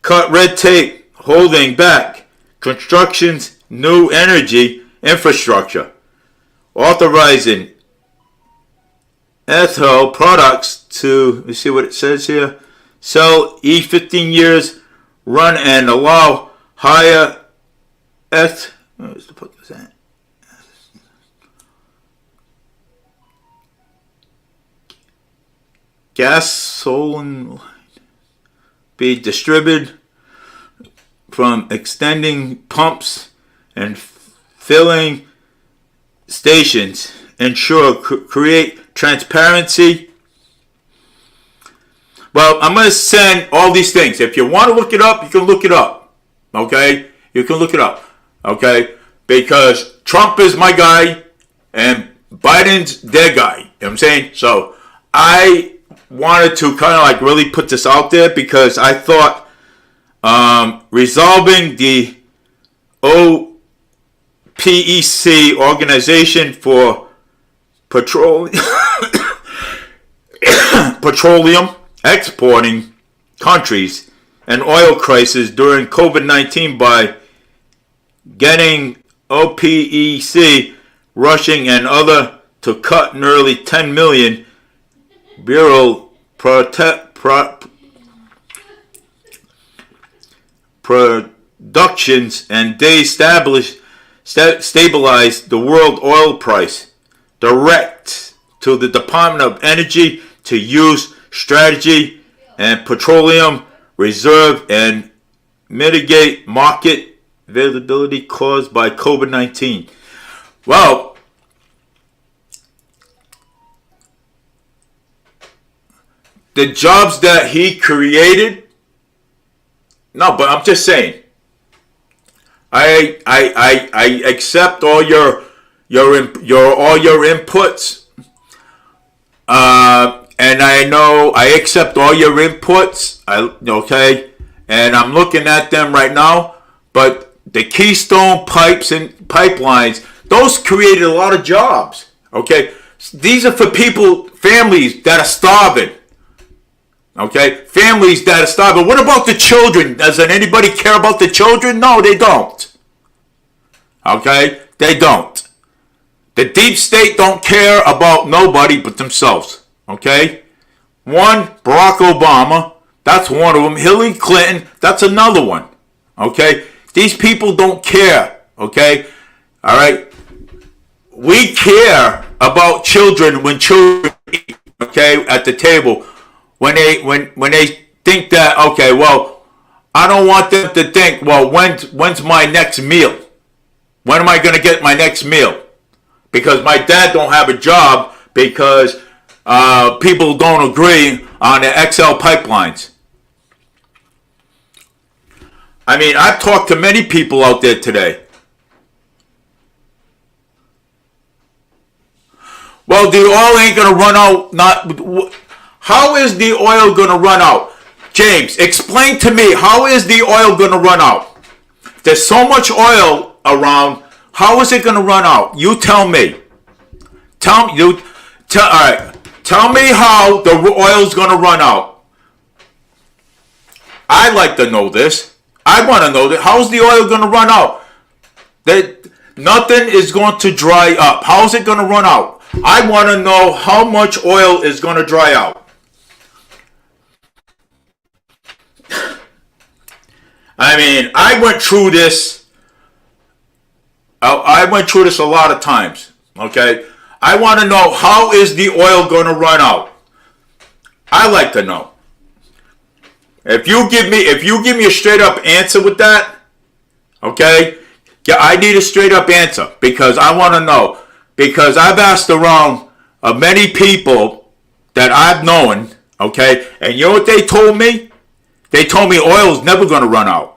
Cut red tape holding back construction's new energy infrastructure. Authorizing ethyl products to, let me see what it says here, sell E15 years run and allow higher where's the fuck is that? Gasoline be distributed from extending pumps and filling stations. Ensure create transparency. Well, I'm going to send all these things. If you want to look it up, you can look it up. Okay? You can look it up. Okay? Because Trump is my guy and Biden's their guy. You know what I'm saying? So I wanted to kind of like really put this out there because I thought resolving the OPEC, Organization for Petroleum petroleum exporting countries an oil crisis during COVID-19 by getting OPEC, Russian and other to cut nearly 10 million barrel productions and stabilize the world oil price. Direct to the Department of Energy to use strategy and petroleum reserve and mitigate market availability caused by COVID-19. Well, the jobs that he created, no, but I'm just saying, I accept all your inputs, and I know I accept all your inputs. Okay, and I'm looking at them right now. But the Keystone pipes and pipelines, those created a lot of jobs. Okay, these are for people, families that are starving. Okay, families that are starving. What about the children? Doesn't anybody care about the children? No, they don't. Okay, they don't. The deep state don't care about nobody but themselves. Okay, one, Barack Obama, that's one of them. Hillary Clinton, that's another one. Okay, these people don't care. Okay, all right. We care about children when children eat. Okay, at the table. When they think that, okay, well, I don't want them to think, well, when's my next meal? When am I going to get my next meal? Because my dad don't have a job because people don't agree on the XL pipelines. I mean, I've talked to many people out there today. Well, the oil ain't going to run out. How is the oil going to run out? James, explain to me, how is the oil going to run out? There's so much oil around. How is it going to run out? You tell me. All right. Tell me how the oil is going to run out. I'd like to know this. I want to know that. How's the oil going to run out? Nothing is going to dry up. How is it going to run out? I want to know how much oil is going to dry out. I mean, I went through this. I went through this a lot of times. Okay, I want to know, how is the oil going to run out? I like to know. If you give me a straight up answer with that, okay? Yeah, I need a straight up answer because I want to know. Because I've asked around many people that I've known, okay, and you know what they told me? They told me oil is never going to run out.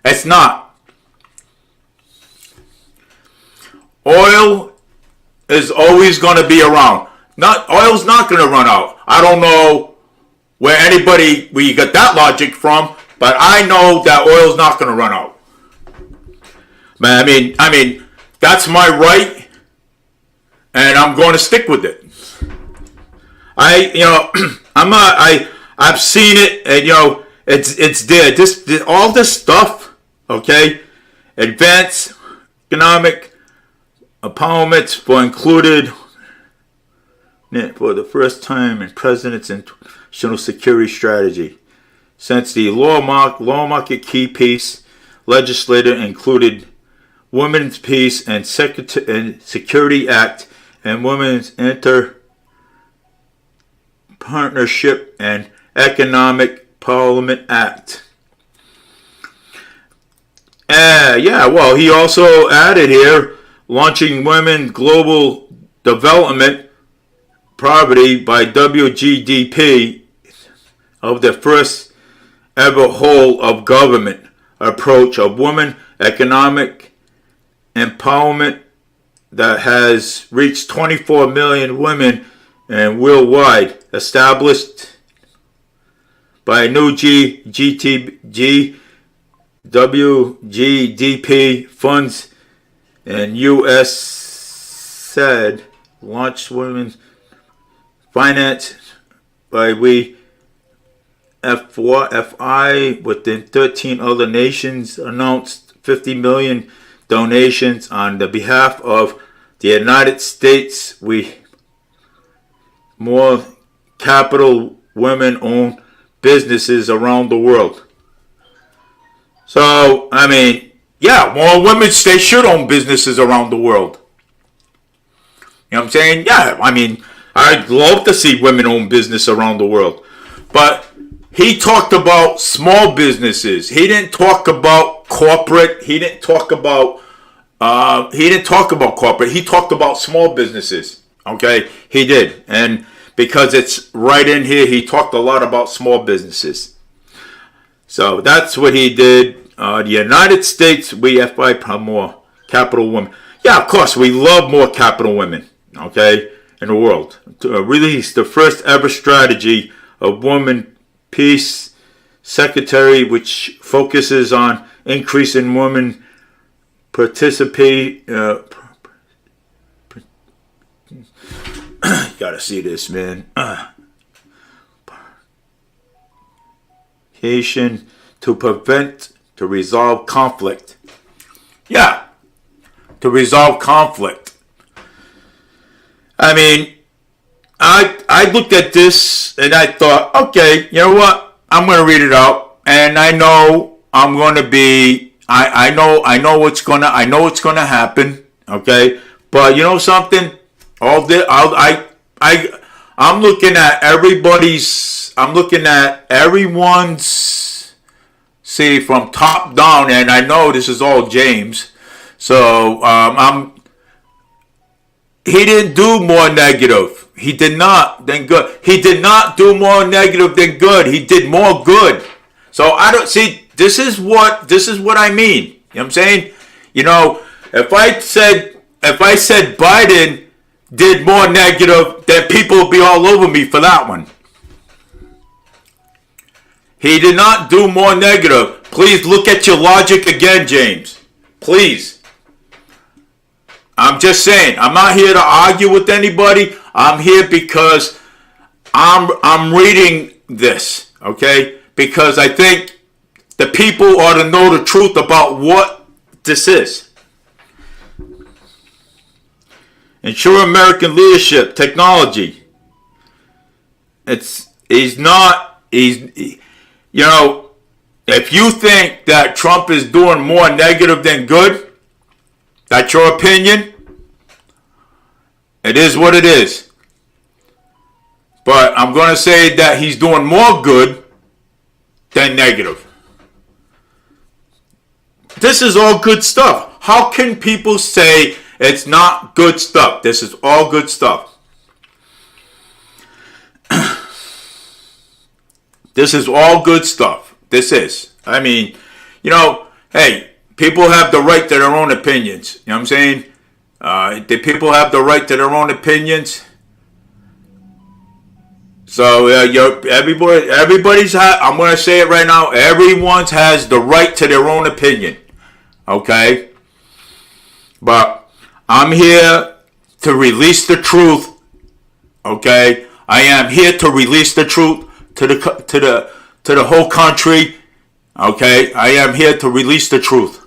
It's not. Oil is always going to be around. Oil's not going to run out. I don't know where you got that logic from, but I know that oil's not going to run out. Man, I mean, that's my right, and I'm going to stick with it. I've seen it, and it's there. All this stuff, okay? Advanced economic empowerment for the first time in President's National Security Strategy. Since the law market key piece legislator included Women's Peace and Security Act and Women's Partnership and Economic Parliament Act. Well, he also added here, launching Women Global Development Poverty by WGDP of the first ever whole of government approach of women economic empowerment that has reached 24 million women and worldwide, established by new WGDP funds and U.S. said launched women's finance we FI within 13 other nations announced 50 million donations on the behalf of the United States. We more capital women-owned businesses around the world. So, I mean, yeah, more women, they should own businesses around the world. You know what I'm saying? Yeah, I mean, I'd love to see women own business around the world. But he talked about small businesses. He didn't talk about corporate. He didn't talk about corporate. He talked about small businesses. Okay, he did. And because it's right in here, he talked a lot about small businesses. So that's what he did. The United States, we have more capital women. Yeah, of course, we love more capital women, okay, in the world. To release the first ever strategy of women peace secretary, which focuses on increasing women participate. Gotta see this, man. To resolve conflict. Yeah, to resolve conflict. I mean, I looked at this and I thought, okay, you know what? I'm going to read it out, and I know I'm going to be. I know what's gonna happen. Okay, but you know something? I'm looking at everybody's. I'm looking at everyone's. See, from top down, and I know this is all James. So he didn't do more negative. He did not than good. He did not do more negative than good. He did more good. So I don't see. This is what I mean. You know what I'm saying? You know, if I said Biden did more negative, then people would be all over me for that one. He did not do more negative. Please look at your logic again, James. Please. I'm just saying. I'm not here to argue with anybody. I'm here because I'm reading this, okay? Because I think the people ought to know the truth about what this is. Ensure American leadership, technology. You know, if you think that Trump is doing more negative than good, that's your opinion. It is what it is. But I'm going to say that he's doing more good than negative. This is all good stuff. How can people say it's not good stuff? This is all good stuff. This is all good stuff. This is. I mean, you know, hey, people have the right to their own opinions. You know what I'm saying? The people have the right to their own opinions. So everybody's. I'm going to say it right now. Everyone has the right to their own opinion. Okay? But I'm here to release the truth. Okay? I am here to release the truth to the whole country. Okay? I am here to release the truth.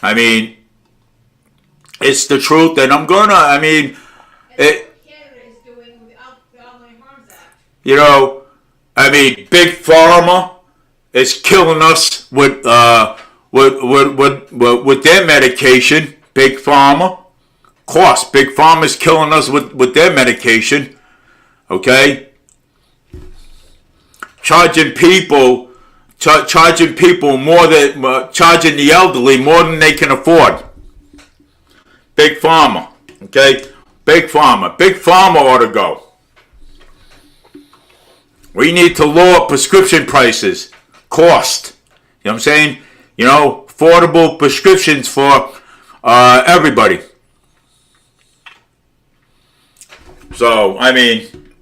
I mean, it's the truth, and I'm gonna. I mean, it. Canada is doing without the Online Harms Act. You know, I mean, Big Pharma is killing us with their medication. Big Pharma, of course, Big Pharma is killing us with their medication. Okay. Charging people more than charging the elderly more than they can afford. Big Pharma, okay? Big Pharma ought to go. We need to lower prescription prices, cost. You know what I'm saying? You know, affordable prescriptions for everybody. So, I mean,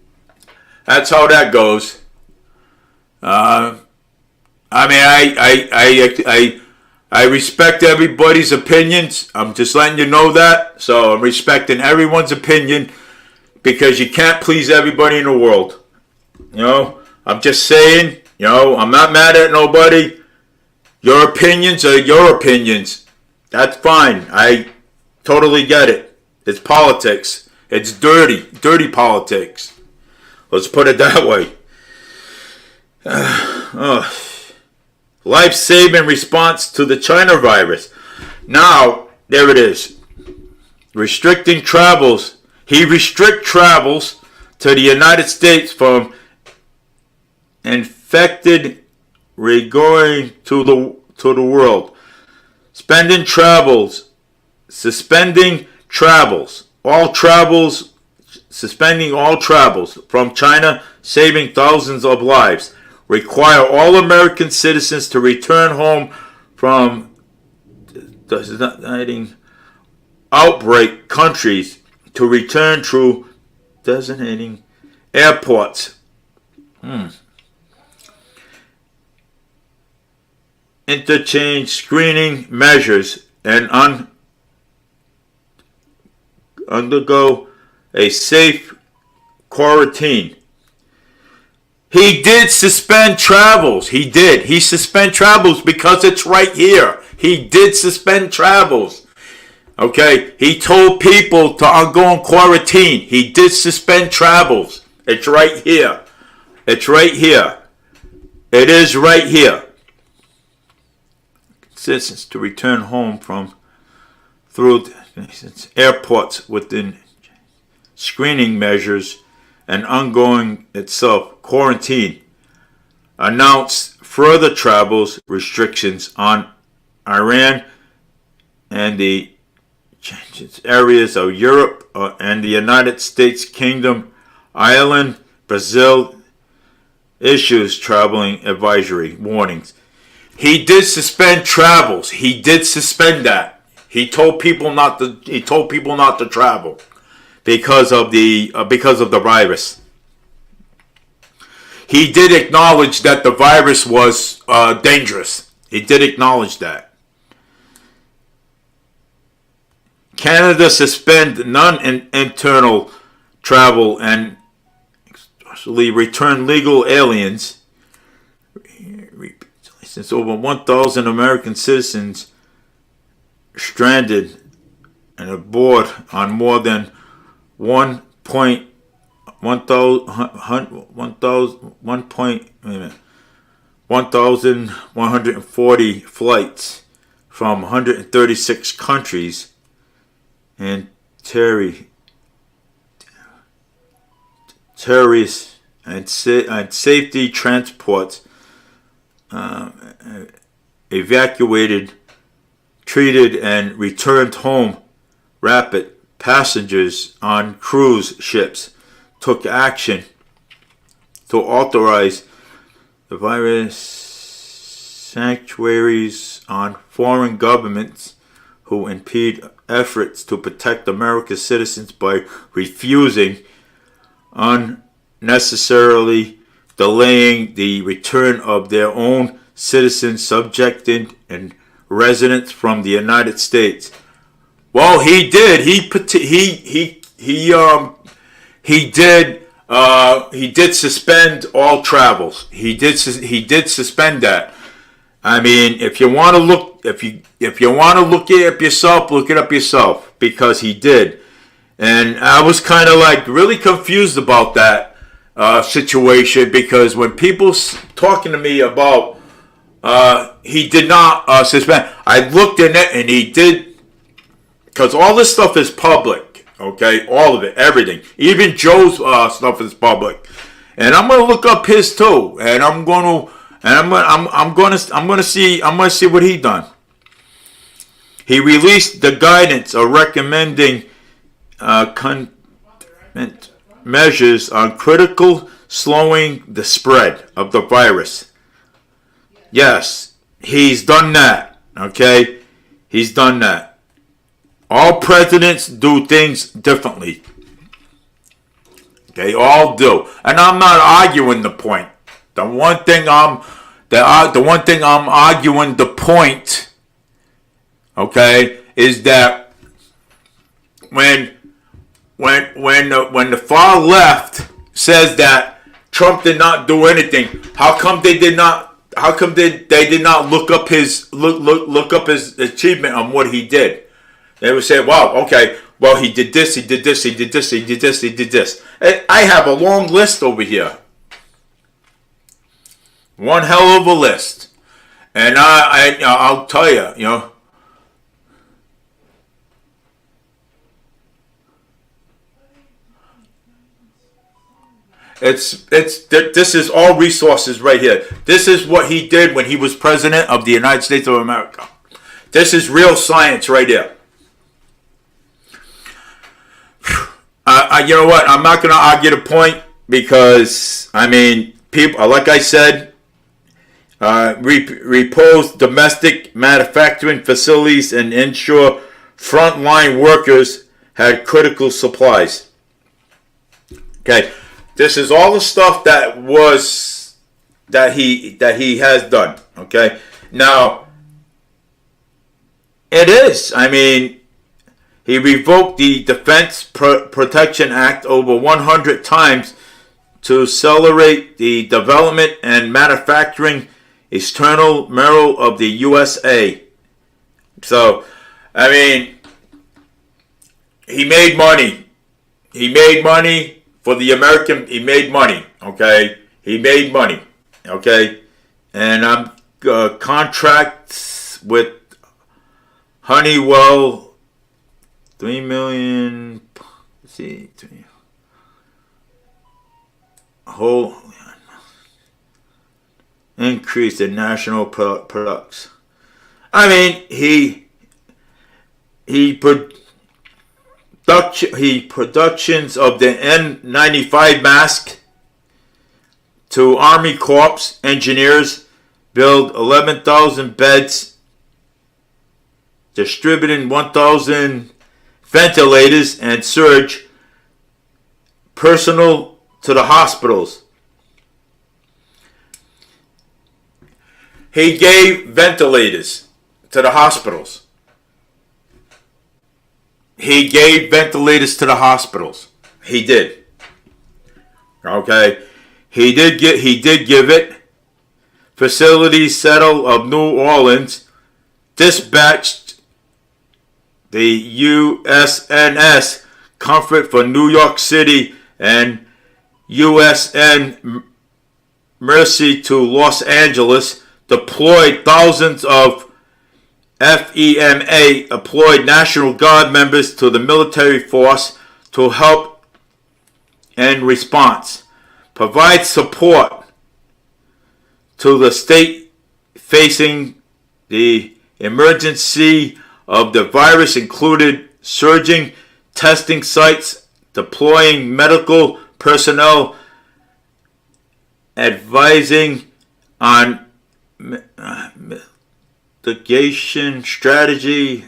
that's how that goes. I respect everybody's opinions. I'm just letting you know that. So I'm respecting everyone's opinion. because you can't please everybody in the world. I'm just saying, I'm not mad at nobody. Your opinions are your opinions. That's fine. I totally get it. It's politics. It's dirty politics. Let's put it that way. Life-saving response to the China virus. Now, there it is. Restricting travels. He restrict travels to the United States from infected going to the world. Suspending travels, suspending all travels from China, saving thousands of lives. Require all American citizens to return home from designating outbreak countries to return through designating airports. Interchange screening measures and undergo a safe quarantine. He did suspend travels. He did. He suspend travels because it's right here. He did suspend travels. Okay. He told people to go in quarantine. He did suspend travels. It's right here. It's right here. It is right here. Citizens to return home through airports within screening measures and ongoing itself quarantine. Announced further travels restrictions on Iran and the areas of Europe and the United States Kingdom, Ireland, Brazil. Issues traveling advisory warnings. He did suspend travels. He did suspend that. He told people not to travel because of the virus. He did acknowledge that the virus was dangerous. He did acknowledge that. Canada suspend non-internal travel and actually return legal aliens. Since over 1,000 American citizens stranded and aboard on more than 1,140 flights from 136 countries and terrorists and safety transports evacuated, treated, and returned home. Rapid passengers on cruise ships took action to authorize the virus sanctuaries on foreign governments who impede efforts to protect America's citizens by refusing unnecessarily delaying the return of their own citizens subjected and residents from the United States. Well, he did. He did suspend all travels. He did suspend that. I mean, if you want to look it up yourself because he did. And I was kind of like really confused about that situation because when people talking to me about he did not suspend, I looked in it and he did, because all this stuff is public, okay, all of it, everything, even Joe's stuff is public, and I'm gonna look up his too, and I'm gonna see what he done. He released the guidance of recommending measures on critical slowing the spread of the virus. Yes, he's done that. Okay, he's done that. All presidents do things differently. They all do, and I'm not arguing the point. The one thing I'm arguing the point. Okay, is that when when the far left says that Trump did not do anything, how come they did not? How come they did not look up his achievement on what he did? They would say, "Wow, okay, well he did this, he did this, he did this, he did this, he did this." I have a long list over here, one hell of a list, and I'll tell you, this is all resources right here. This is what he did when he was president of the United States of America. This is real science right here. You know what? I'm not going to argue the point because, I mean, people, like I said, repose domestic manufacturing facilities and ensure frontline workers had critical supplies. Okay, this is all the stuff that he has done. Okay, now it is. I mean, he revoked the Defense Protection Act over 100 times to accelerate the development and manufacturing external marrow of the USA. So, I mean, he made money. He made money for the American. He made money. Okay, he made money. Okay, and I'm contracts with Honeywell. 3 million. Let's see. Whole increase in national products. I mean, he productions of the N95 mask to Army Corps engineers, build 11,000 beds, distributing 1,000 ventilators and surge personnel to the hospitals. He gave ventilators to the hospitals. He gave ventilators to the hospitals. He did. Okay. He did give it. Facilities Settle of New Orleans dispatched the USNS Comfort for New York City and USN Mercy to Los Angeles, deployed thousands of FEMA employed National Guard members to the military force to help in response, provide support to the state facing the emergency of the virus, included surging testing sites, deploying medical personnel, advising on mitigation strategy,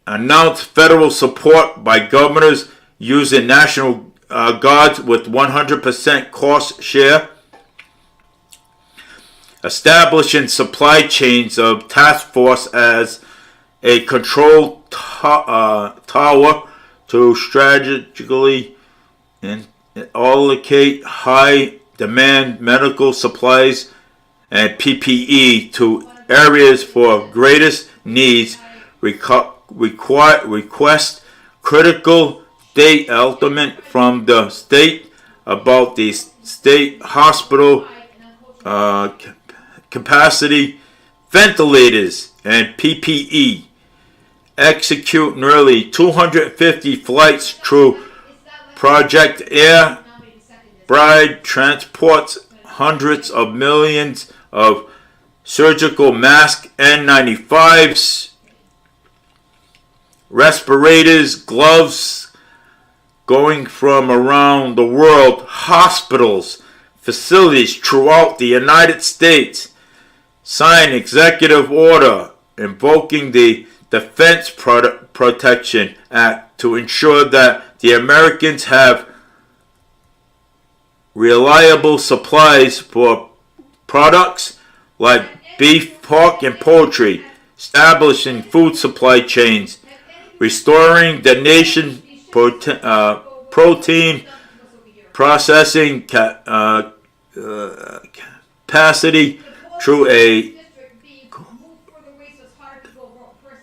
announced federal support by governors using National Guards with 100% cost share, establishing supply chains of task force as a control tower to strategically allocate high demand medical supplies and PPE to areas for greatest needs, request critical data element from the state about the state hospital capacity, ventilators, and PPE. Execute nearly 250 flights through Project Air Bride, transports hundreds of millions of surgical masks, N95s, respirators, gloves, going from around the world, hospitals, facilities throughout the United States. Sign executive order invoking the Defense Protection Act to ensure that the Americans have reliable supplies for products like beef, pork, and poultry. establishing food supply chains, restoring the nation's protein processing capacity through a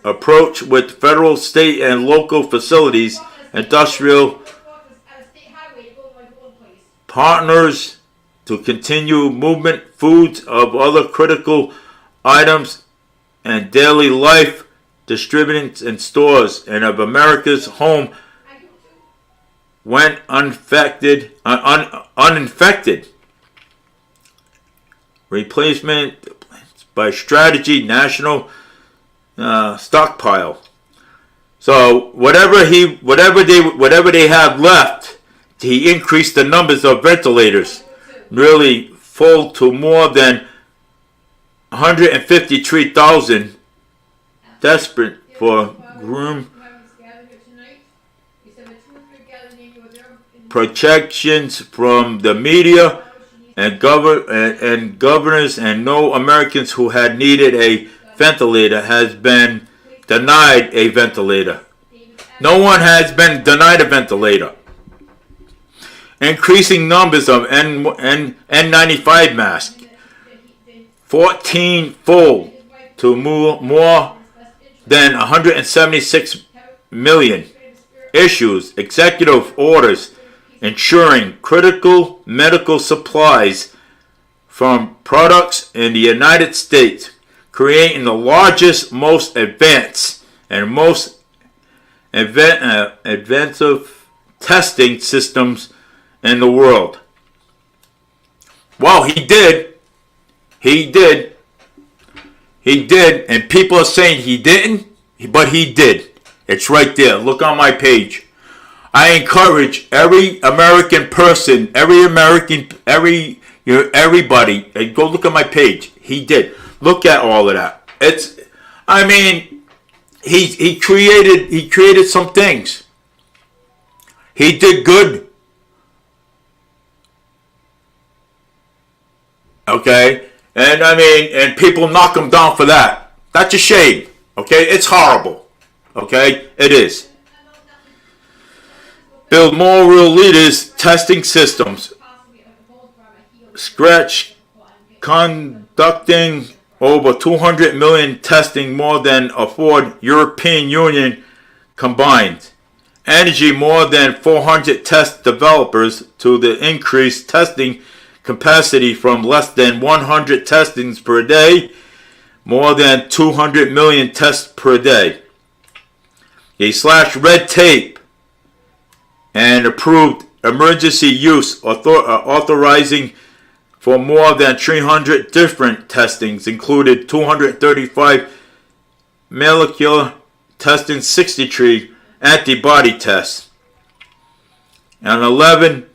approach with federal, state, and local facilities, industrial partners to continue movement foods of other critical items and daily life distributing in stores and of America's home when uninfected. Replacement by strategy national stockpile. So whatever they have left, he increased the numbers of ventilators, really full to more than 153,000, desperate for room. Projections from the media and governors and no Americans who had needed a ventilator has been denied a ventilator. No one has been denied a ventilator. Increasing numbers of N95 masks, 14-fold to more than 176 million. Issues executive orders ensuring critical medical supplies from products in the United States, creating the largest, most advanced, and most advanced testing systems in the world. Well, he did, and people are saying he didn't, but he did. It's right there. Look on my page. I encourage every American person, everybody, and go look at my page. He did. Look at all of that. He created some things. He did good. Okay? And people knock him down for that. That's a shame. Okay? It's horrible. Okay? It is. Build more real leaders, testing systems. Scratch conducting over 200 million testing, more than afford European Union combined. Energy, more than 400 test developers to the increased testing capacity from less than 100 testings per day, more than 200 million tests per day. He slashed red tape and approved emergency use authorizing for more than 300 different testings, included 235 molecular testing, 63 antibody tests, and 11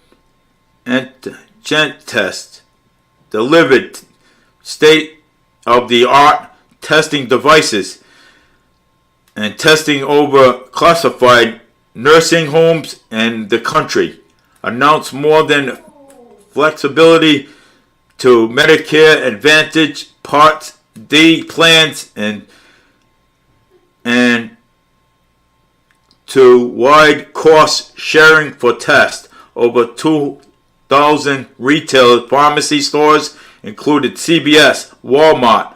antigen tests. Delivered state-of-the-art testing devices and testing over classified nursing homes in the country. Announced more than flexibility to Medicare Advantage Part D plans and to wide cost sharing for tests. Over 2,000 retail pharmacy stores, included CVS, Walmart,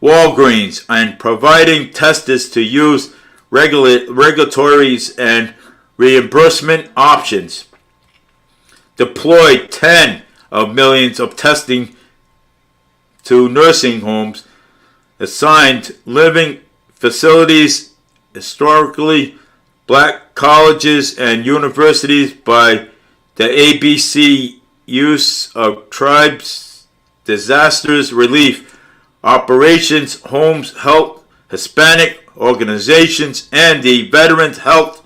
Walgreens, and providing testers to use regulatories and reimbursement options. Deployed 10 of millions of testing to nursing homes, assigned living facilities, historically black colleges and universities by the ABC use of tribes, disasters relief, operations, homes, health, Hispanic organizations, and the Veterans Health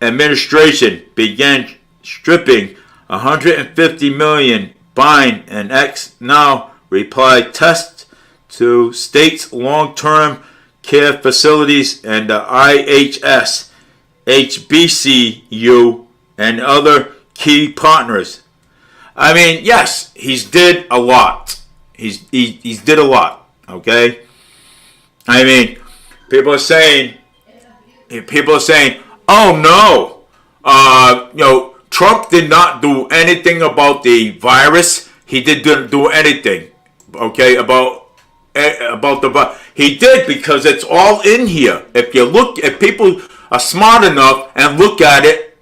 Administration began stripping 150 million Bind and X now reply tests to states' long-term care facilities and the IHS, HBCU, and other key partners. Yes, he's did a lot. He's did a lot. Okay? I mean, people are saying, oh no, Trump did not do anything about the virus. He didn't do anything, okay, about the virus. He did, because it's all in here. If people are smart enough and look at it,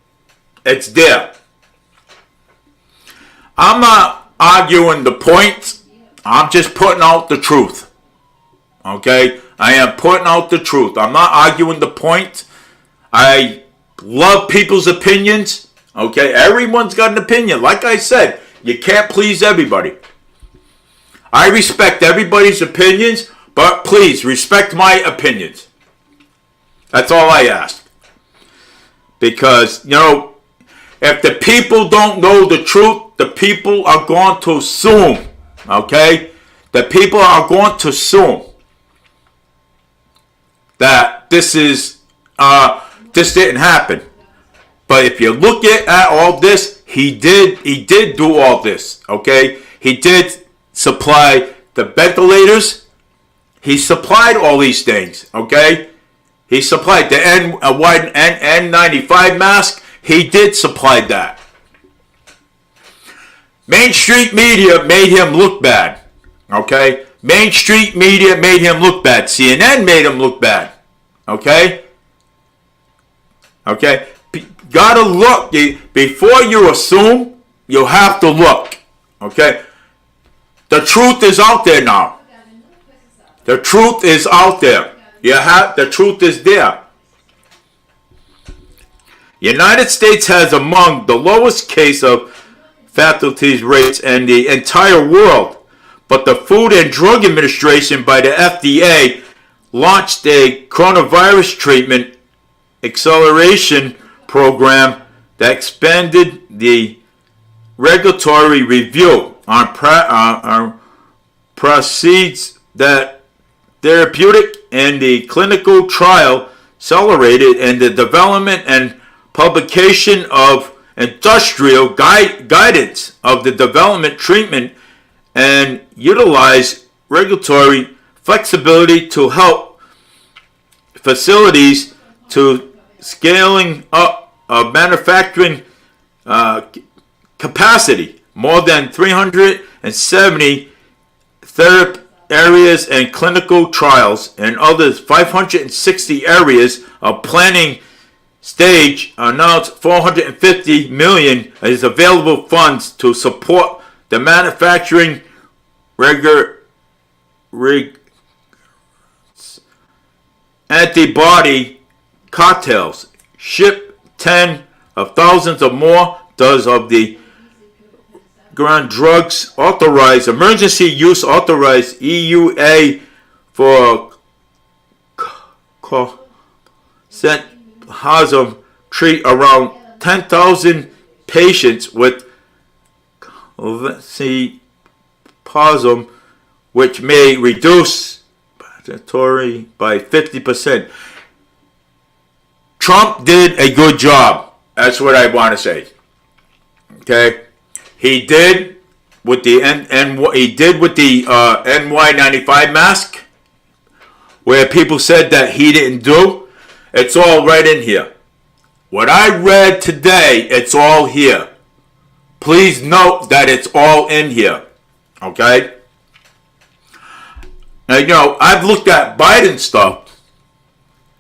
it's there. I'm not arguing the points. I'm just putting out the truth. Okay? I am putting out the truth. I'm not arguing the point. I love people's opinions. Okay? Everyone's got an opinion. Like I said, you can't please everybody. I respect everybody's opinions, but please respect my opinions. That's all I ask. Because, if the people don't know the truth, the people are going to assume. Okay? The people are going to assume that this didn't happen. But if you look at all this, he did do all this. Okay? He did supply the ventilators. He supplied all these things. Okay? He supplied the N95 mask. He did supply that. Main Street media made him look bad. Okay? Main Street media made him look bad. CNN made him look bad. Okay? Okay? Gotta look. Before you assume, you have to look. Okay? The truth is out there now. The truth is out there. The truth is there. United States has among the lowest case of fatality rates in the entire world, but the Food and Drug Administration by the FDA launched a coronavirus treatment acceleration program that expanded the regulatory review on proceeds that therapeutic and the clinical trial accelerated in the development and publication of industrial guidance of the development treatment and utilize regulatory flexibility to help facilities to scaling up manufacturing capacity. More than 370 therapy areas and clinical trials and others 560 areas of planning stage announced 450 million is available funds to support the manufacturing antibody cocktails. Ship 10 of thousands of more doses of the drugs authorized, emergency use authorized EUA for Hasm treat around 10,000 patients with Pasm, which may reduce by 50%. Trump did a good job. That's what I want to say. Okay, he did with the NY95 mask, where people said that he didn't do. It's all right in here. What I read today, it's all here. Please note that it's all in here. Okay? Now, I've looked at Biden's stuff.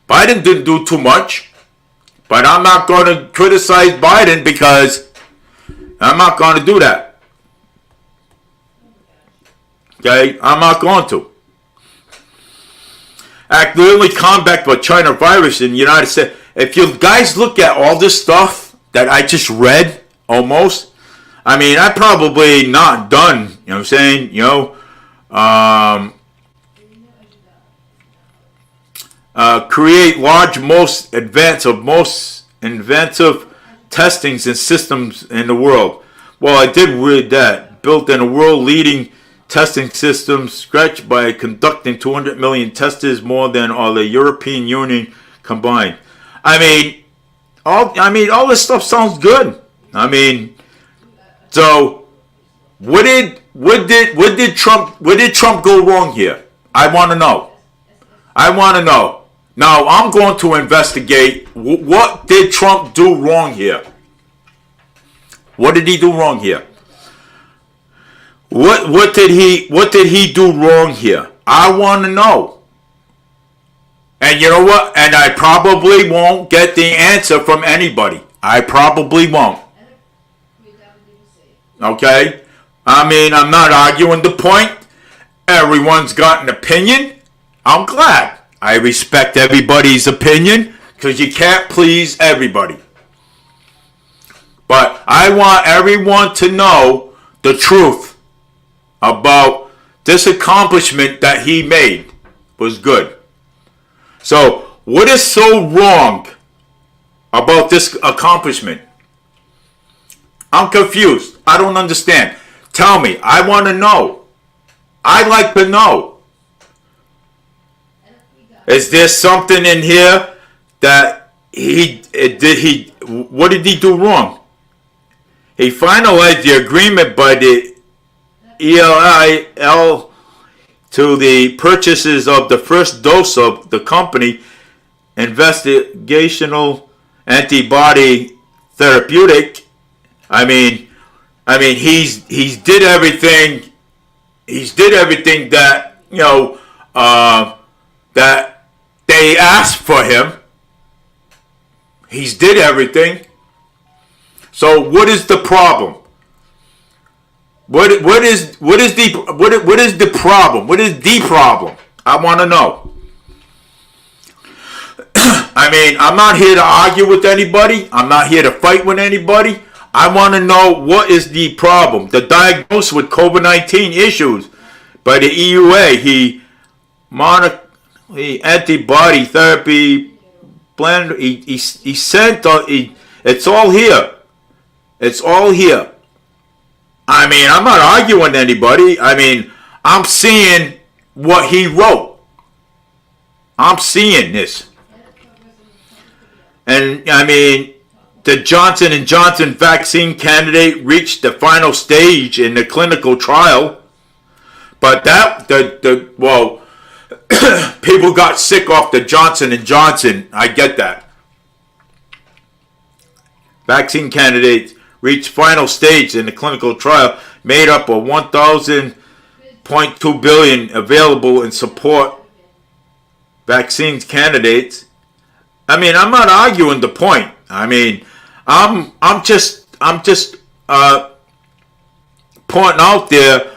Biden didn't do too much. But I'm not going to criticize Biden because I'm not going to do that. Okay? I'm not going to. The only combat with China virus in the United States. If you guys look at all this stuff that I just read, almost, I mean, I'm probably not done. You know what I'm saying? Create large, most inventive testings and systems in the world. Well, I did read that. Built in a world-leading testing system, scratched by conducting 200 million testers, more than all the European Union combined. I mean, all this stuff sounds good. I mean, so what did Trump go wrong here? I want to know. I want to know. Now, I'm going to investigate what did Trump do wrong here? What did he do wrong here? What did he do wrong here? I want to know. And you know what? And I probably won't get the answer from anybody. I probably won't. Okay? I mean, I'm not arguing the point. Everyone's got an opinion. I'm glad. I respect everybody's opinion because you can't please everybody. But I want everyone to know the truth about this accomplishment that he made was good. So, what is so wrong about this accomplishment? I'm confused. I don't understand. Tell me. I want to know. I'd like to know. Is there something in here that what did he do wrong? He finalized the agreement by the ELIL to the purchases of the first dose of the company investigational antibody therapeutic. I mean, he's did everything. He's did everything that that they asked for him. He's did everything. So what is the problem? What is the problem? What is the problem? I want to know. I mean, I'm not here to argue with anybody. I'm not here to fight with anybody. I want to know what is the problem. The diagnosis with COVID-19 issues by the EUA. He antibody therapy plan. He sent. It's all here. It's all here. I mean, I'm not arguing with anybody. I mean, I'm seeing what he wrote. I'm seeing this. And I mean, the Johnson & Johnson vaccine candidate reached the final stage in the clinical trial. But people got sick off the Johnson & Johnson. I get that. Vaccine candidate reached final stage in the clinical trial, made up of 1,000.2 billion available in support vaccines candidates. I mean, I'm not arguing the point. I mean, I'm just pointing out there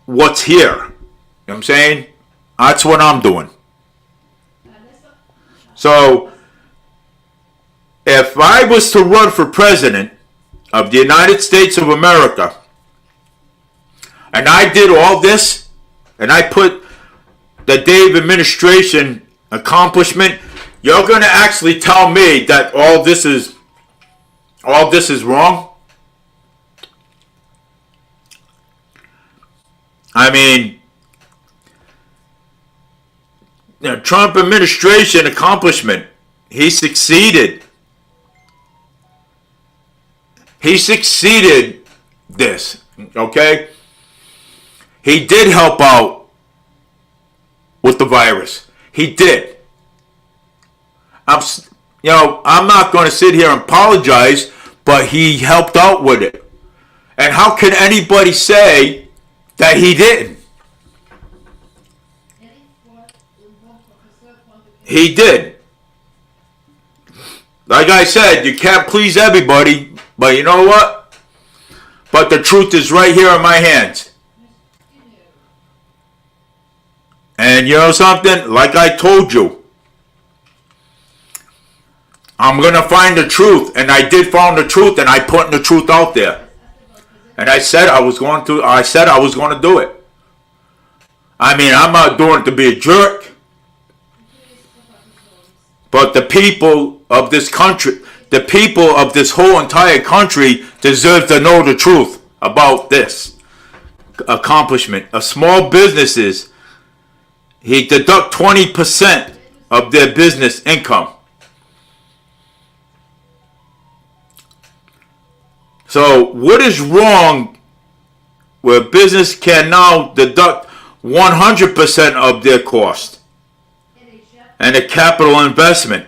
what's here. You know what I'm saying? That's what I'm doing. So, if I was to run for president of the United States of America, and I did all this, and I put the Dave administration accomplishment, you're going to actually tell me that all this is wrong? I mean, Trump administration accomplishment, he succeeded. He succeeded this, okay? He did help out with the virus. He did. I'm not going to sit here and apologize, but he helped out with it. And how can anybody say that he didn't? He did. Like I said, you can't please everybody, but you know what? But the truth is right here in my hands. And you know something? Like I told you, I'm going to find the truth. And I did find the truth, and I put the truth out there. And I said I was going to do it. I mean, I'm not doing it to be a jerk. But the people of this country, the people of this whole entire country deserve to know the truth about this accomplishment. A small businesses, he deduct 20% of their business income. So what is wrong where business can now deduct 100% of their cost and a capital investment.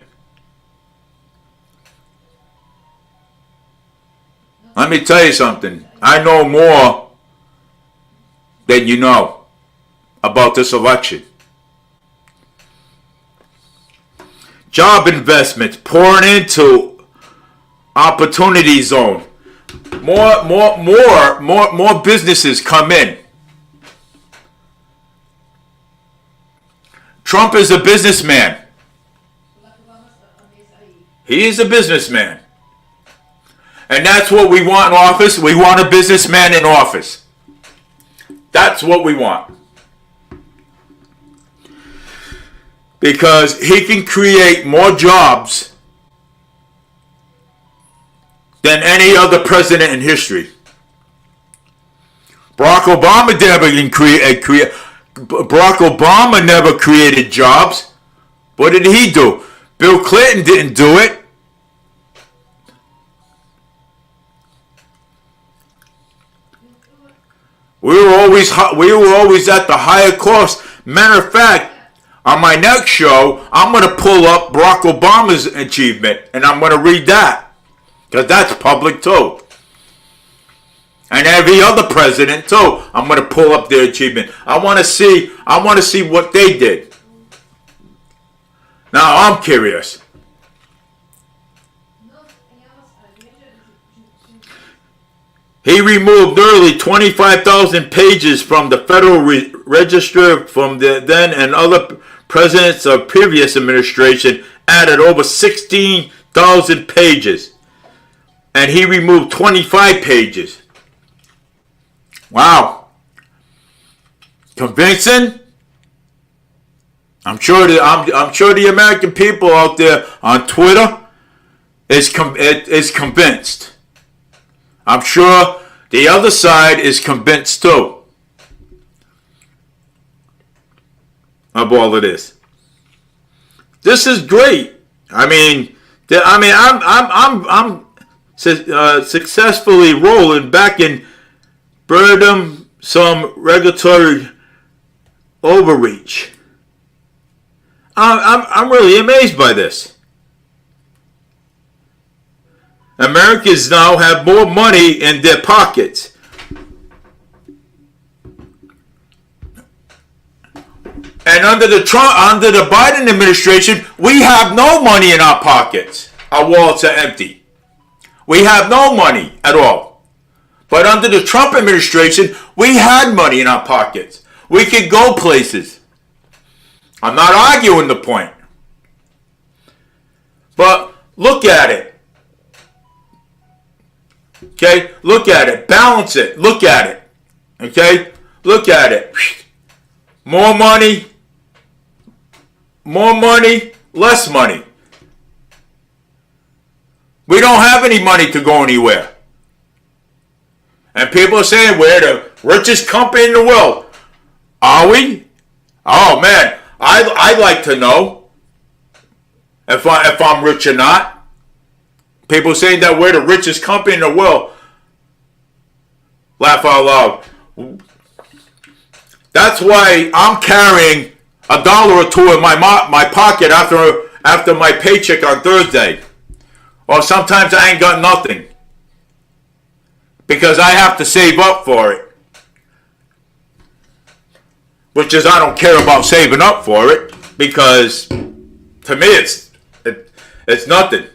Let me tell you something. I know more than you know about this election. Job investments pouring into opportunity zone. More businesses come in. Trump is a businessman. He is a businessman. And that's what we want in office. We want a businessman in office. That's what we want. Because he can create more jobs than any other president in history. Barack Obama never created jobs. What did he do? Bill Clinton didn't do it. We were always at the higher cost. Matter of fact, on my next show, I'm going to pull up Barack Obama's achievement, and I'm going to read that, because that's public too. And every other president too, I'm going to pull up their achievement. I want to see what they did. Now I'm curious. He removed nearly 25,000 pages from the Federal Register from the then and other presidents of previous administration, added over 16,000 pages. And he removed 25 pages. Wow. Convincing? I'm sure the American people out there on Twitter is convinced. I'm sure the other side is convinced too of all of this. This is great. I'm successfully rolling back in burden some regulatory overreach. I'm really amazed by this. Americans now have more money in their pockets. And under the Biden administration, we have no money in our pockets. Our wallets are empty. We have no money at all. But under the Trump administration, we had money in our pockets. We could go places. I'm not arguing the point. But look at it. Okay, look at it. Balance it. Look at it. Okay, look at it. More money, less money. We don't have any money to go anywhere. And people are saying we're the richest company in the world. Are we? Oh man, I'd like to know if I'm rich or not. People saying that we're the richest company in the world. Laugh out loud. That's why I'm carrying $1 or $2 in my pocket after my paycheck on Thursday. Or sometimes I ain't got nothing. Because I have to save up for it. Which is, I don't care about saving up for it. Because to me it's nothing.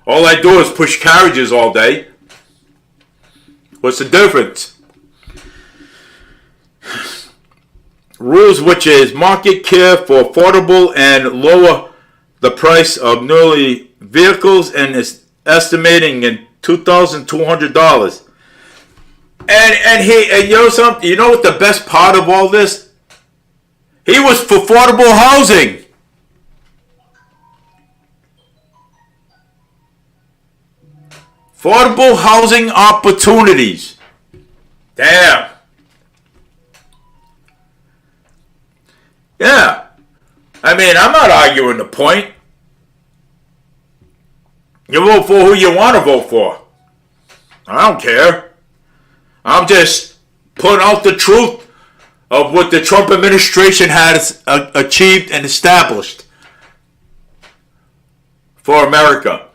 All I do is push carriages all day. What's the difference? Rules which is market care for affordable and lower the price of nearly vehicles and is estimating in $2,200. And you know something? You know what the best part of all this? He was for affordable housing. Affordable housing opportunities. Damn. Yeah. I mean, I'm not arguing the point. You vote for who you want to vote for. I don't care. I'm just putting out the truth of what the Trump administration has achieved and established for America.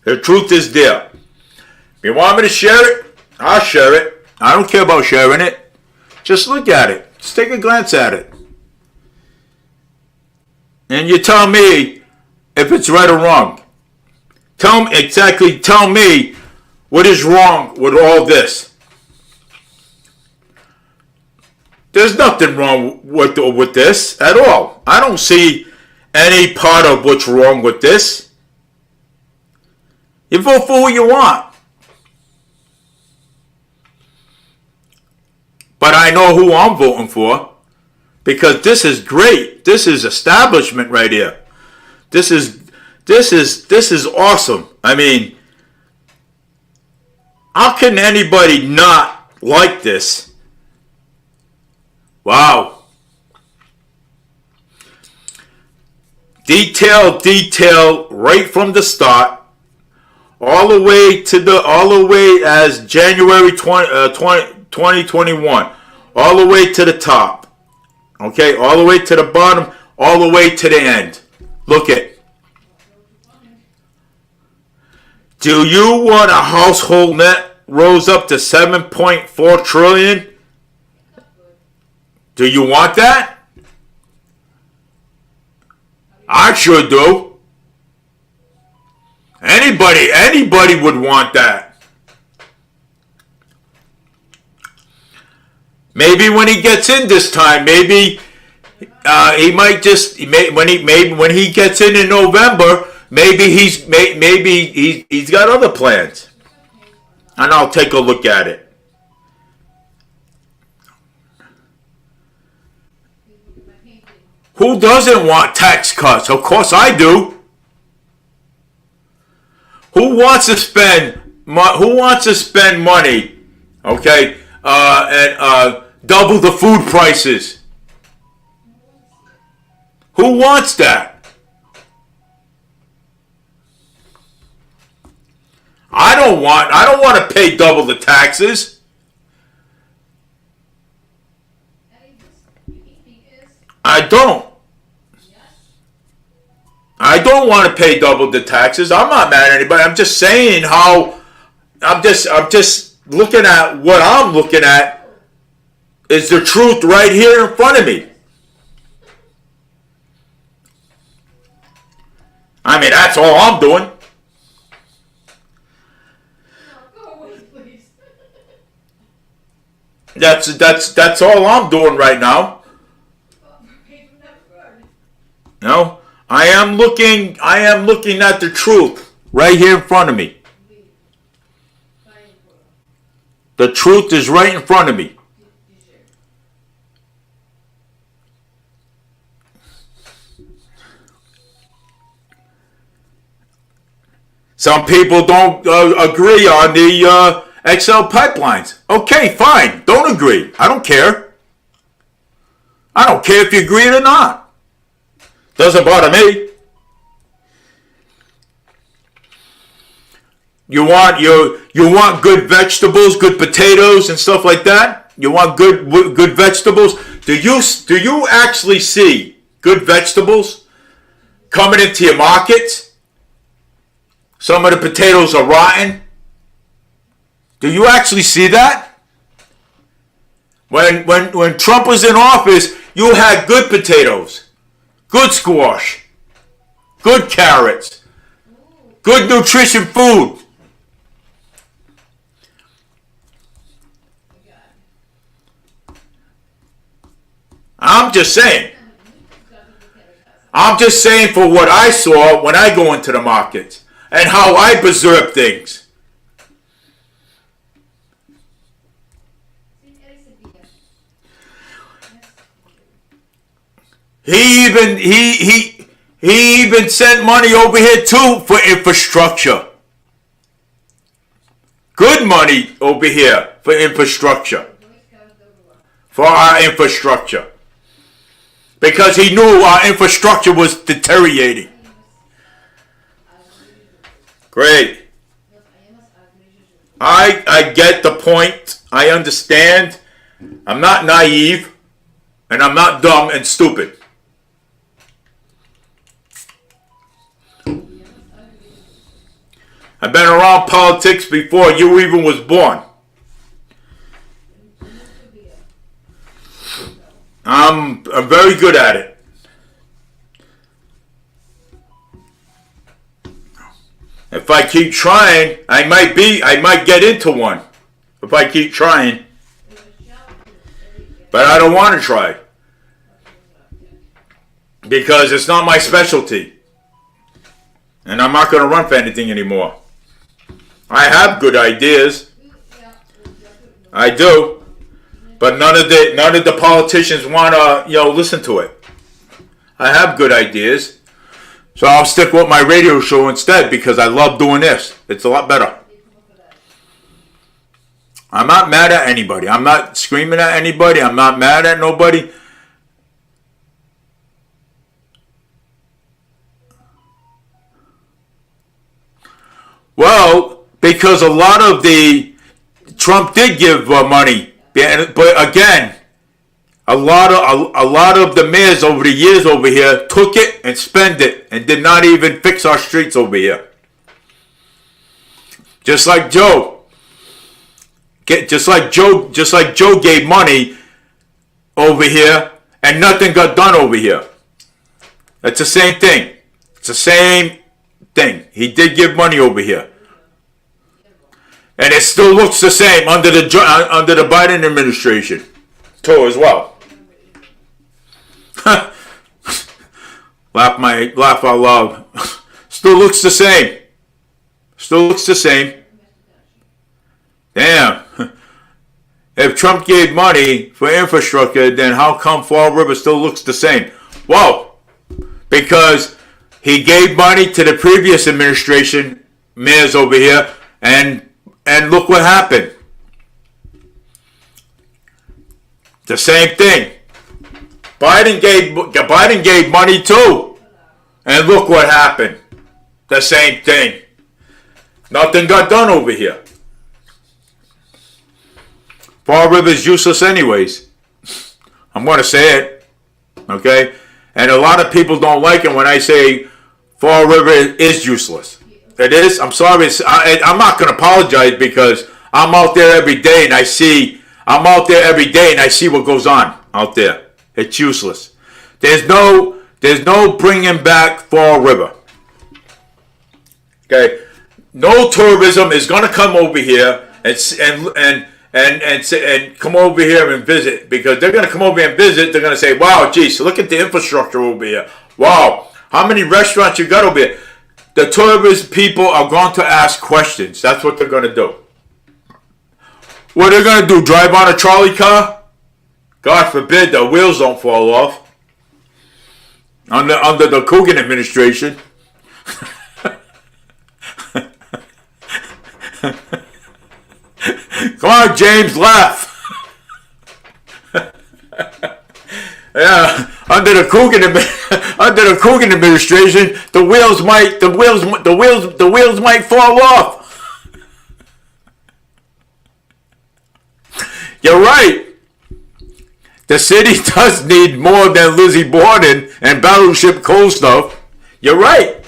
The truth is there. If you want me to share it, I'll share it. I don't care about sharing it. Just look at it. Just take a glance at it. And you tell me if it's right or wrong. Tell me what is wrong with all this. There's nothing wrong with this at all. I don't see any part of what's wrong with this. You vote for who you want. But I know who I'm voting for, because this is great. This is establishment right here. This is awesome. I mean, how can anybody not like this? Wow. Detail right from the start, all the way as January 2021, all the way to the top. Okay, all the way to the bottom, all the way to the end. Look at. Do you want a household net rose up to 7.4 trillion? Do you want that? I sure do. Anybody would want that. Maybe when he gets in this time, maybe he might just when he gets in November, maybe he's got other plans, and I'll take a look at it. Who doesn't want tax cuts? Of course I do. Who wants to spend money? Okay, and double the food prices. Who wants that? I don't want to pay double the taxes. I don't want to pay double the taxes. I'm not mad at anybody. I'm just saying how I'm just looking at what I'm looking at is the truth right here in front of me. I mean, that's all I'm doing. No, go away, please. That's all I'm doing right now. No, I am looking at the truth right here in front of me. The truth is right in front of me. Some people don't agree on the XL pipelines. Okay, fine. Don't agree. I don't care. I don't care if you agree or not. Doesn't bother me. You want good vegetables, good potatoes and stuff like that? You want good vegetables? Do you actually see good vegetables coming into your market? Some of the potatoes are rotten. Do you actually see that? When Trump was in office, you had good potatoes, good squash, good carrots, good nutrition food. I'm just saying for what I saw when I go into the market and how I preserve things. He even sent money over here too for infrastructure. Good money over here for infrastructure. For our infrastructure. Because he knew our infrastructure was deteriorating. Great. I get the point. I understand. I'm not naive, and I'm not dumb and stupid. I've been around politics before you even was born. I'm very good at it. If I keep trying, I might get into one. If I keep trying. But I don't want to try. Because it's not my specialty. And I'm not going to run for anything anymore. I have good ideas. I do. But none of the politicians want to, listen to it. I have good ideas. So I'll stick with my radio show instead because I love doing this. It's a lot better. I'm not mad at anybody. I'm not screaming at anybody. I'm not mad at nobody. Well, because a lot of Trump did give money, but again, a lot of the mayors over the years over here took it and spent it and did not even fix our streets over here. Just like Joe. Just like Joe gave money over here and nothing got done over here. It's the same thing. It's the same thing. He did give money over here. And it still looks the same under the Biden administration too as well. Laugh out loud. Still looks the same. Still looks the same. Damn. If Trump gave money for infrastructure, then how come Fall River still looks the same? Well, because he gave money to the previous administration, mayors over here, and look what happened. The same thing. Biden gave money too. And look what happened. The same thing. Nothing got done over here. Fall River is useless anyways. I'm going to say it. Okay? And a lot of people don't like it when I say Fall River is useless. It is. I'm sorry. I'm not going to apologize because I'm out there every day and I see what goes on out there. It's useless. There's no bringing back Fall River. Okay, no tourism is going to come over here and come over here and visit because they're going to come over here and visit. They're going to say, "Wow, geez, look at the infrastructure over here. Wow, how many restaurants you got over here?" The tourist people are going to ask questions. That's what they're going to do. What are they going to do? Drive on a trolley car? God forbid the wheels don't fall off. Under the Coogan administration. Come on, James, laugh. Yeah, under the Coogan administration, the wheels might fall off. You're right. The city does need more than Lizzie Borden and Battleship Coal stuff. You're right.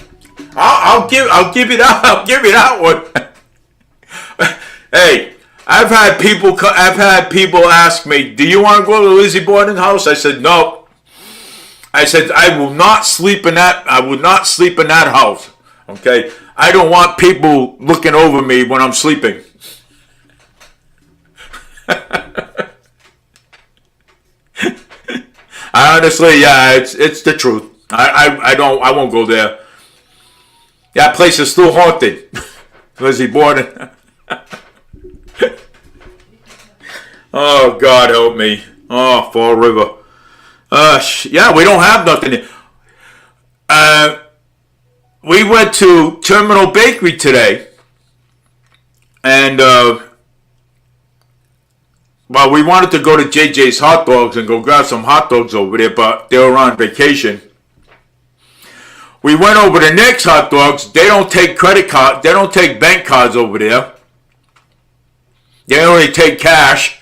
I'll give you that. I'll give you that one. Hey, I've had people ask me, "Do you want to go to Lizzie Borden's house?" I said, "No." I said, "I will not sleep in that. I would not sleep in that house." Okay, I don't want people looking over me when I'm sleeping. Honestly, yeah, it's the truth. I won't go there. That place is still haunted. Lizzie Borden. Oh, God help me. Oh, Fall River. Yeah, we don't have nothing. We went to Terminal Bakery today. And, well, we wanted to go to JJ's Hot Dogs and go grab some hot dogs over there, but they were on vacation. We went over to Nick's Hot Dogs. They don't take credit card. They don't take bank cards over there. They only take cash.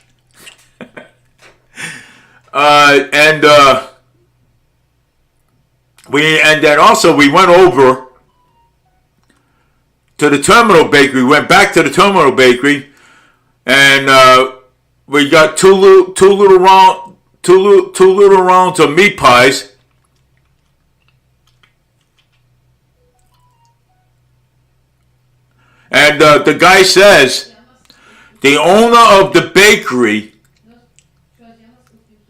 And then also we went over to the Terminal Bakery. We went back to the Terminal Bakery, and we got two little rounds of meat pies. And the guy says, the owner of the bakery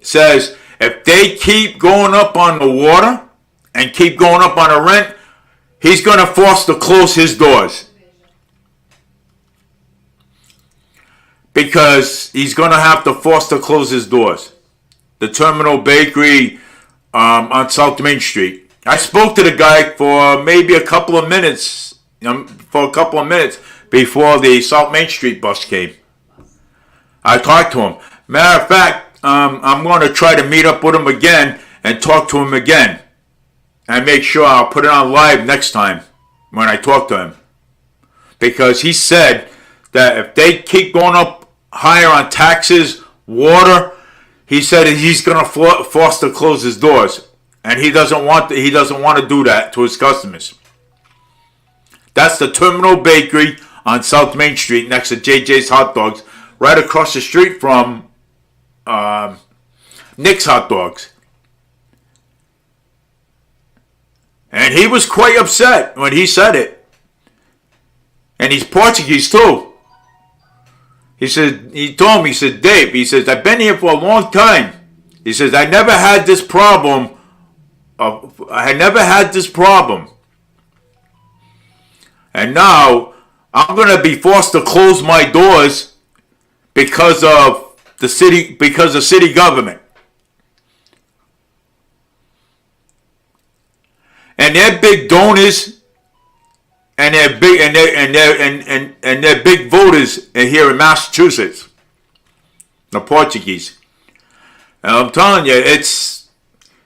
says, if they keep going up on the water and keep going up on the rent, he's going to force to close his doors. Because he's going to have to force to close his doors. The Terminal Bakery on South Main Street. I spoke to the guy for maybe a couple of minutes, before the South Main Street bus came. I talked to him. Matter of fact, I'm going to try to meet up with him again and talk to him again. And make sure I'll put it on live next time when I talk to him. Because he said that if they keep going up higher on taxes, water, he said that he's going to force to close his doors. And he doesn't want to do that to his customers. That's the Terminal Bakery on South Main Street next to JJ's Hot Dogs, right across the street from Nick's Hot Dogs. And he was quite upset when he said it. And he's Portuguese too. He told me, he said, Dave, he says, I've been here for a long time. He says, I never had this problem. And now I'm going to be forced to close my doors because of the city government. And their big donors and their big voters here in Massachusetts, the Portuguese. And I'm telling you,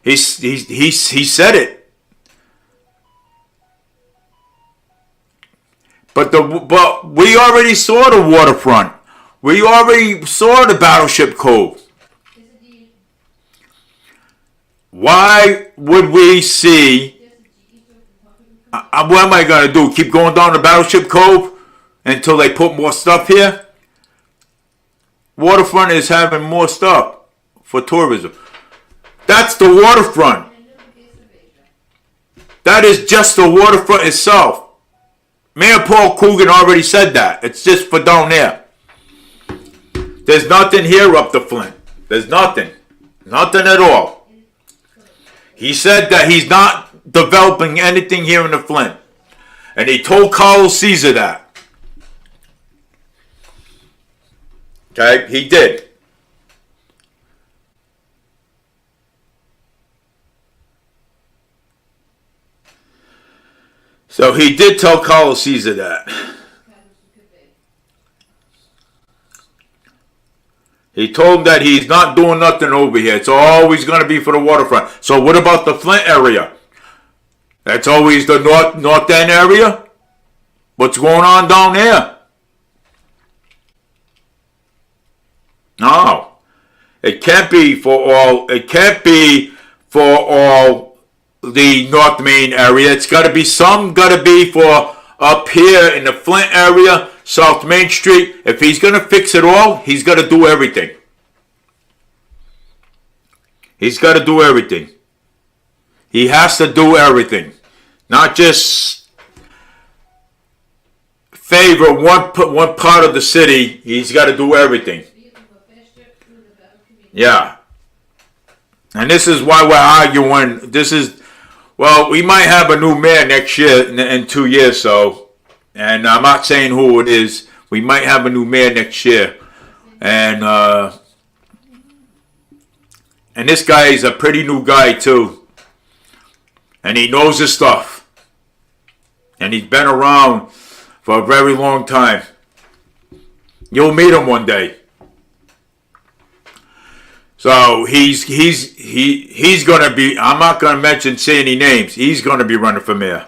he said it. But we already saw the waterfront. We already saw the Battleship Cove. Why would we see? What am I going to do? Keep going down the Battleship Cove until they put more stuff here? Waterfront is having more stuff for tourism. That's the waterfront. That is just the waterfront itself. Mayor Paul Coogan already said that. It's just for down there. There's nothing here up to Flint. There's nothing. Nothing at all. He said that he's not developing anything here in the Flint. And he told Carlos Caesar that. Okay? He did. So he did tell Carlos Caesar that. He told him that he's not doing nothing over here. It's always going to be for the waterfront. So what about the Flint area? That's always the north end area? What's going on down there? No. It can't be for all the North Main area. It's got to be for up here in the Flint area, South Main Street. If he's going to fix it all, he's got to do everything. He's got to do everything. He has to do everything. Not just favor one part of the city. He's got to do everything. Yeah. And this is why we're arguing. We might have a new mayor next year, in 2 years, so. And I'm not saying who it is. We might have a new mayor next year. And this guy is a pretty new guy, too. And he knows his stuff. And he's been around for a very long time. You'll meet him one day. So he's going to be, I'm not going to say any names. He's going to be running for mayor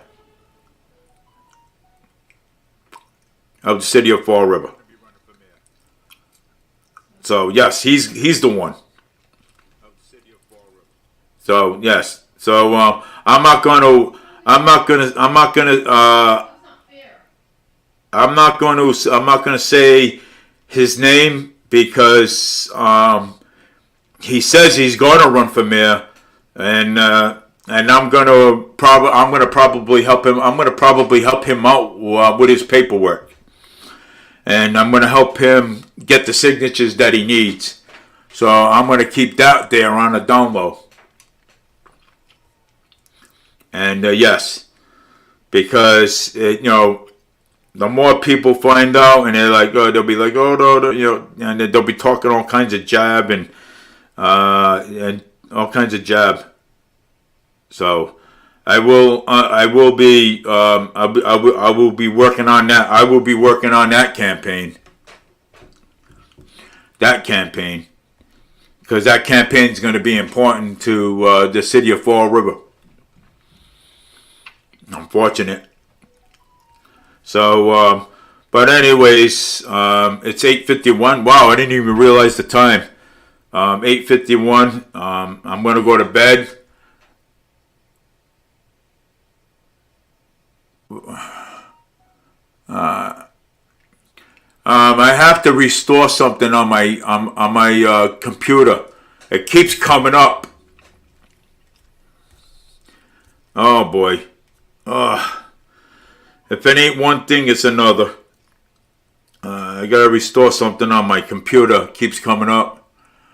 of the city of Fall River. So yes, he's the one. So yes, so I'm not gonna I'm not gonna say his name because he says he's gonna run for mayor, and I'm gonna probably help him. I'm gonna probably help him out with his paperwork, and I'm gonna help him get the signatures that he needs. So I'm gonna keep that there on the down low. And yes, because the more people find out, and they're like, oh, they'll be like, oh no, and they'll be talking all kinds of jab and all kinds of jab. So I will be working on that. I will be working on that campaign. Because that campaign is going to be important to the city of Fall River. Unfortunate. So, but anyways, it's 8:51. Wow, I didn't even realize the time. 8:51. I'm gonna go to bed. I have to restore something on my computer. It keeps coming up. Oh boy. If it ain't one thing, it's another. I gotta restore something on my computer. Keeps coming up.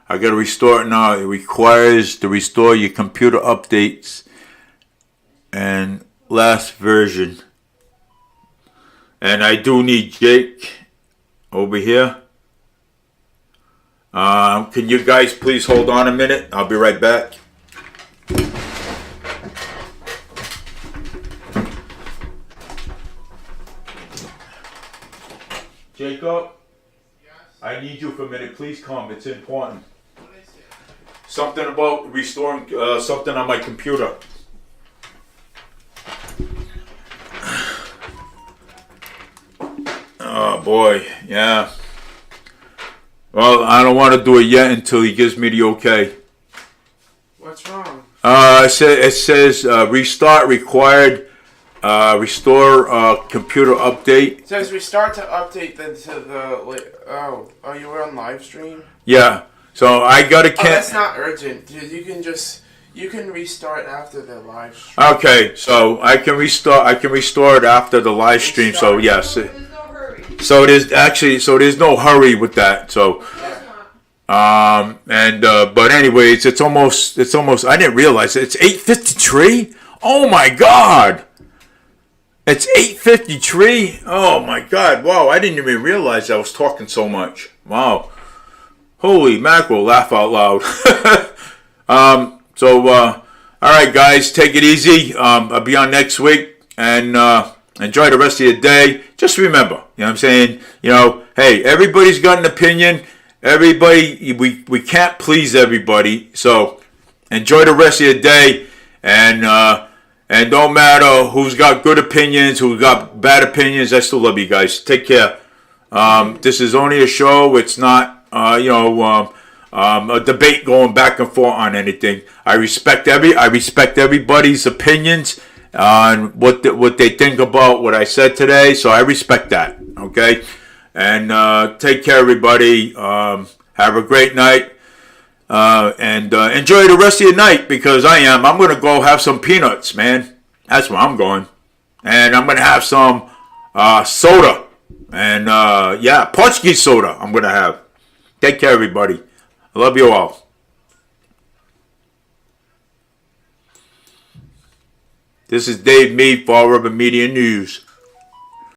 I gotta restore it now. It requires to restore your computer updates and last version. And I do need Jake over here. Can you guys please hold on a minute? I'll be right back. Jacob? Yes. I need you for a minute. Please come. It's important. What is it? Something about restoring something on my computer. Oh boy, yeah. Well, I don't want to do it yet until he gives me the okay. What's wrong? It says restart required. Restore computer update. It says restart to update then to the. Oh, you were on live stream? Yeah. So I gotta That's not urgent, dude. You can restart after the live stream. Okay, so I can restore it after the live stream. So yes. There's no hurry. So there's no hurry with that. So but anyways, it's almost I didn't realize it. It's 8:53. Oh my God. It's 8:53. Oh my God. Wow, I didn't even realize I was talking so much. Wow. Holy mackerel, laugh out loud. All right, guys, take it easy. I'll be on next week, and enjoy the rest of your day. Just remember, you know what I'm saying? Hey, everybody's got an opinion. Everybody, we can't please everybody. So enjoy the rest of your day, and don't matter who's got good opinions, who's got bad opinions. I still love you guys. Take care. This is only a show. It's not, a debate going back and forth on anything. I respect everybody's opinions on what they think about what I said today. So I respect that. Okay, and take care, everybody. Have a great night, and enjoy the rest of your night, because I'm gonna go have some peanuts, man. That's where I'm going, and I'm gonna have some soda, and Portuguese soda. I'm gonna have. Take care, everybody. I love you all. This is Dave Mead, Fall River Media News.